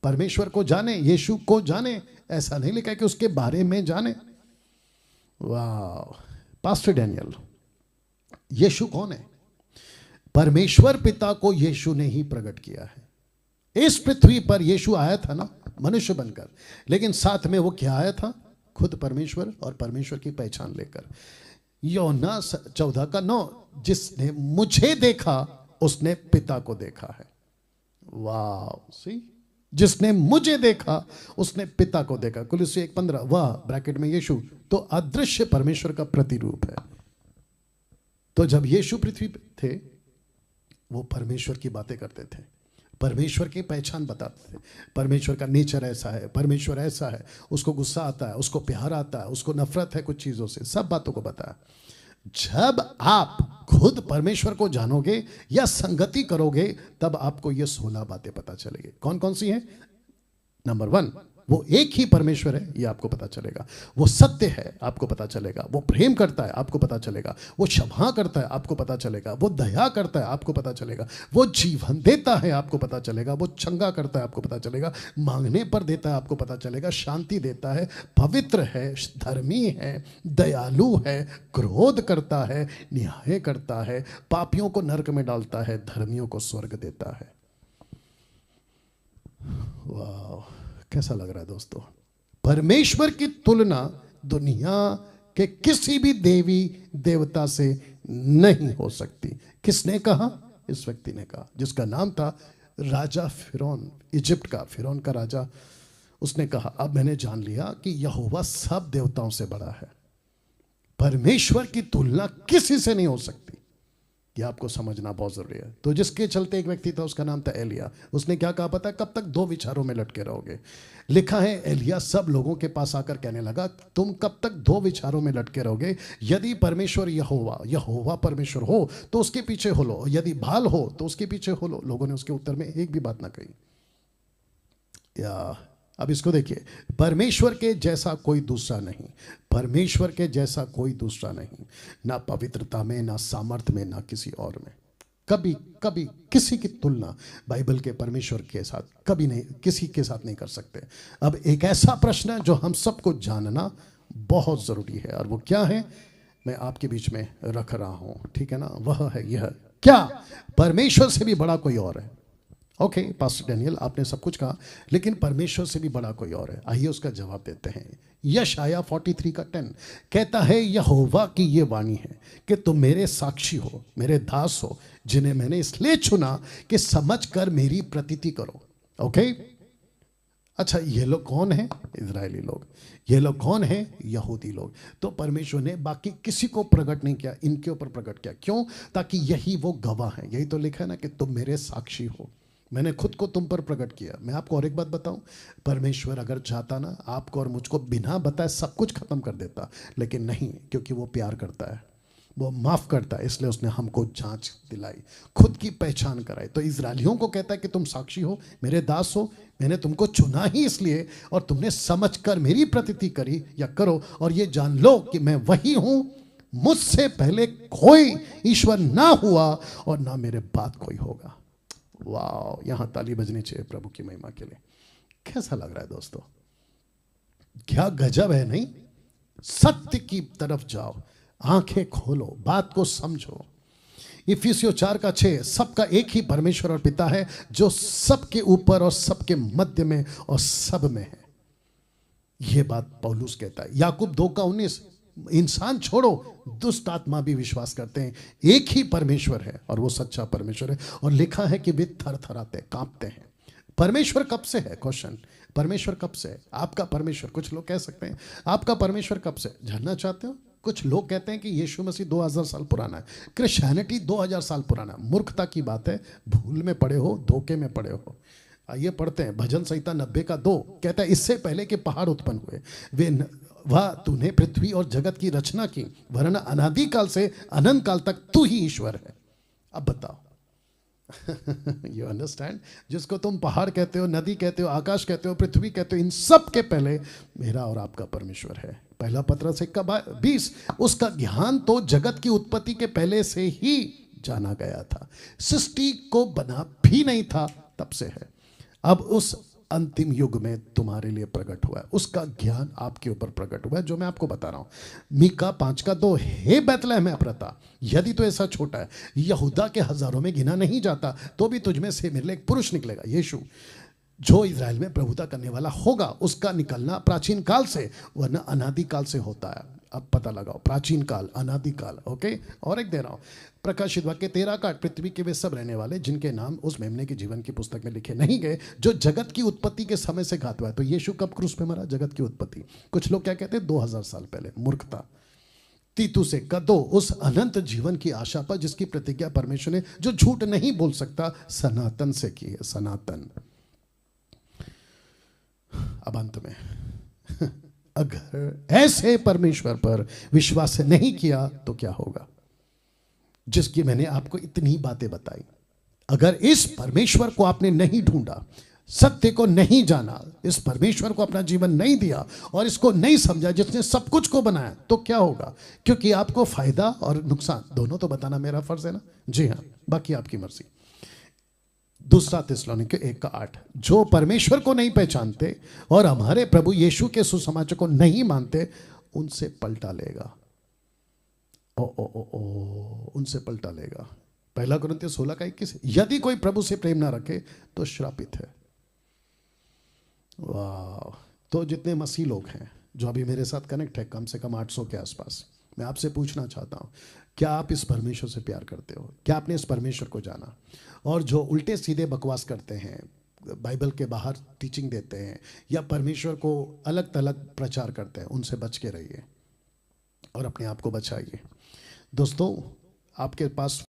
परमेश्वर को जाने, यीशु को जाने। ऐसा नहीं लिखा कि उसके बारे में जाने। वाह। पास्टर डैनियल, यीशु कौन है? परमेश्वर पिता को यीशु ने ही प्रकट किया है। इस पृथ्वी पर यीशु आया था ना, मनुष्य बनकर, लेकिन साथ में वो क्या आया था? खुद परमेश्वर, और परमेश्वर की पहचान लेकर। यूहन्ना 14:9, जिसने मुझे देखा उसने पिता को देखा है। वाह। सी, जिसने मुझे देखा उसने पिता को देखा। कुलुस्सी 1:15, वह ब्रैकेट में यीशु तो अदृश्य परमेश्वर का प्रतिरूप है। तो जब यीशु पृथ्वी पे थे, वो परमेश्वर की बातें करते थे, परमेश्वर की पहचान बताते थे। परमेश्वर का नेचर ऐसा है, परमेश्वर ऐसा है, उसको गुस्सा आता है, उसको प्यार आता है, उसको नफरत है कुछ चीजों से, सब बातों को बताया। जब आप खुद परमेश्वर को जानोगे या संगति करोगे, तब आपको ये 16 बातें पता चलेगी। कौन कौन सी हैं? नंबर 1, वो एक ही परमेश्वर है, ये आपको पता चलेगा। वो सत्य है, आपको पता चलेगा। वो प्रेम करता है, आपको पता चलेगा। वो क्षमा करता है, आपको पता चलेगा। वो दया करता है, आपको पता चलेगा। वो जीवन देता है, आपको पता चलेगा। वो चंगा करता है, आपको पता चलेगा। मांगने पर देता है, आपको पता चलेगा। शांति देता है, पवित्र है, धर्मी है, दयालु है, क्रोध करता है, न्याय करता है, पापियों को नरक में डालता है, धर्मियों को स्वर्ग देता है। वाह, कैसा लग रहा है दोस्तों? परमेश्वर की तुलना दुनिया के किसी भी देवी देवता से नहीं हो सकती। किसने कहा? इस व्यक्ति ने कहा, जिसका नाम था राजा फिरौन, इजिप्ट का, फिरौन का राजा। उसने कहा, अब मैंने जान लिया कि यहोवा सब देवताओं से बड़ा है। परमेश्वर की तुलना किसी से नहीं हो सकती। ये आपको समझना बहुत जरूरी है। तो जिसके चलते एक व्यक्ति था, उसका नाम था एलिया। उसने क्या कहा पता है? कब तक दो विचारों में लटके रहोगे? लिखा है एलिया सब लोगों के पास आकर कहने लगा, तुम कब तक दो विचारों में लटके रहोगे? यदि परमेश्वर यहोवा परमेश्वर हो तो उसके पीछे हो लो, यदि बाल हो तो उसके पीछे हो लो। लोगों ने उसके उत्तर में एक भी बात ना कही। या अब इसको देखिए, परमेश्वर के जैसा कोई दूसरा नहीं, परमेश्वर के जैसा कोई दूसरा नहीं, ना पवित्रता में, ना सामर्थ्य में, ना किसी और में। कभी कभी किसी की तुलना बाइबल के परमेश्वर के साथ कभी नहीं, किसी के साथ नहीं कर सकते। अब एक ऐसा प्रश्न है जो हम सबको जानना बहुत जरूरी है, और वो क्या है मैं आपके बीच में रख रहा हूं, ठीक है ना? वह है यह, क्या परमेश्वर से भी बड़ा कोई और है? ओके पास्टर डैनियल, आपने सब कुछ कहा, लेकिन परमेश्वर से भी बड़ा कोई और है। आइए उसका जवाब देते हैं। यशाया 43 का 10 कहता है, यहोवा की ये वाणी है कि तुम मेरे साक्षी हो, मेरे दास हो, जिन्हें मैंने इसलिए चुना कि समझकर मेरी प्रतीति करो। ओके अच्छा, ये लोग कौन हैं? इजरायली लोग। ये लोग कौन हैं? यहूदी लोग। तो परमेश्वर ने बाकी किसी को प्रकट नहीं किया, इनके ऊपर प्रकट किया। क्यों? ताकि यही वो गवाह हैं। यही तो लिखा है ना कि तुम मेरे साक्षी हो, मैंने खुद को तुम पर प्रकट किया। मैं आपको और एक बात बताऊं, परमेश्वर अगर चाहता ना, आपको और मुझको बिना बताए सब कुछ खत्म कर देता, लेकिन नहीं, क्योंकि वो प्यार करता है, वो माफ करता है, इसलिए उसने हमको जांच दिलाई, खुद की पहचान कराई। तो इजरायलियों को कहता है कि तुम साक्षी हो, मेरे दास हो, मैंने तुमको चुना ही इसलिए, और तुमने समझकर मेरी प्रतीति करी या करो, और ये जान लो कि मैं वही हूं, मुझसे पहले कोई ईश्वर ना हुआ और ना मेरे बाद कोई होगा। वाह, यहां ताली बजनी चाहिए प्रभु की महिमा के लिए। कैसा लग रहा है दोस्तों? क्या गजब है नहीं? सत्य की तरफ जाओ, आंखें खोलो, बात को समझो। इफिसियों 4 का 6, सबका एक ही परमेश्वर और पिता है, जो सबके ऊपर और सबके मध्य में और सब में है। यह बात पौलुस कहता है। याकूब 2 का 19, इंसान छोड़ो, दुष्ट आत्मा भी विश्वास करते हैं एक ही परमेश्वर है और वो सच्चा परमेश्वर है, और लिखा है कि वे थरथराते कांपते हैं। परमेश्वर कब से है? क्वेश्चन, परमेश्वर कब से है? आपका परमेश्वर, कुछ लोग कह सकते हैं आपका परमेश्वर कब से? जानना चाहते हो? कुछ लोग कहते हैं कि यीशु मसीह 2000 साल पुराना है, क्रिश्चियनिटी 2000 साल पुराना है। मूर्खता की बात है, भूल में पड़े हो, धोखे में पड़े हो। आइए पढ़ते हैं भजन संहिता 90 का 2, कहता है, इससे पहले कि पहाड़ उत्पन्न हुए वह तूने पृथ्वी और जगत की रचना की, वरना अनादि काल से अनंत काल तक तू ही ईश्वर है। अब बताओ यू अंडरस्टैंड? जिसको तुम पहाड़ कहते हो, नदी कहते हो, आकाश कहते हो, पृथ्वी कहते हो, इन सब के पहले मेरा और आपका परमेश्वर है। पहला पत्रस 1:20, उसका ज्ञान तो जगत की उत्पत्ति के पहले से ही जाना गया था, सृष्टि को बना भी नहीं था तब से है, अब उस अंतिम युग में तुम्हारे लिए प्रकट हुआ है। उसका ज्ञान आपके ऊपर प्रकट हुआ है, जो मैं आपको बता रहा हूं। मीका 5:2, हे बैतलहम एफ्राता, यदि तो ऐसा छोटा है, यहूदा के हजारों में गिना नहीं जाता, तो भी तुझमें से मेरे लिए एक पुरुष निकलेगा, यीशु, जो इजराइल में प्रभुता करने वाला होगा। उसका निकलना प्राचीन काल से, वरना अनादि काल से होता है। अब पता लगाओ, प्राचीन काल, अनादि काल। ओके, और एक दे रहा हूं, प्रकाशित वाक्य 13 का 8, पृथ्वी के वे सब रहने वाले जिनके नाम उस मेमने के जीवन की पुस्तक में लिखे नहीं गए, जो जगत की उत्पत्ति के समय से घात हुआ है। तो यीशु कब क्रूस पे मरा? जगत की उत्पत्ति। कुछ लोग क्या कहते हैं? 2000 साल पहले। मूर्खता। तीतुस 1:2, उस अनंत जीवन की आशा पर जिसकी प्रतिज्ञा परमेश्वर ने, जो झूठ नहीं बोल सकता, सनातन से की है। सनातन। अब अंत में अगर ऐसे परमेश्वर पर विश्वास नहीं किया तो क्या होगा? जिसकी मैंने आपको इतनी बातें बताई। अगर इस परमेश्वर को आपने नहीं ढूंढा, सत्य को नहीं जाना, इस परमेश्वर को अपना जीवन नहीं दिया और इसको नहीं समझा जिसने सब कुछ को बनाया, तो क्या होगा? क्योंकि आपको फायदा और नुकसान दोनों तो बताना मेरा फर्ज है ना? जी हाँ, बाकी आपकी मर्जी। दूसरा थिस्सलुनीके 1:8, जो परमेश्वर को नहीं पहचानते और हमारे प्रभु यीशु के सुसमाचार को नहीं मानते, उनसे पलटा लेगा। उनसे पलटा लेगा। पहला कुरिन्थियों 16:21, यदि कोई प्रभु से प्रेम ना रखे तो श्रापित है। वाह! तो जितने मसीह लोग हैं जो अभी मेरे साथ कनेक्ट है, कम से कम 800 के आसपास, मैं आपसे पूछना चाहता हूं, क्या आप इस परमेश्वर से प्यार करते हो? क्या आपने इस परमेश्वर को जाना? और जो उल्टे सीधे बकवास करते हैं, बाइबल के बाहर टीचिंग देते हैं या परमेश्वर को अलग थलग प्रचार करते हैं, उनसे बच के रहिए। और अपने आप को बचाइए। दोस्तों, आपके पास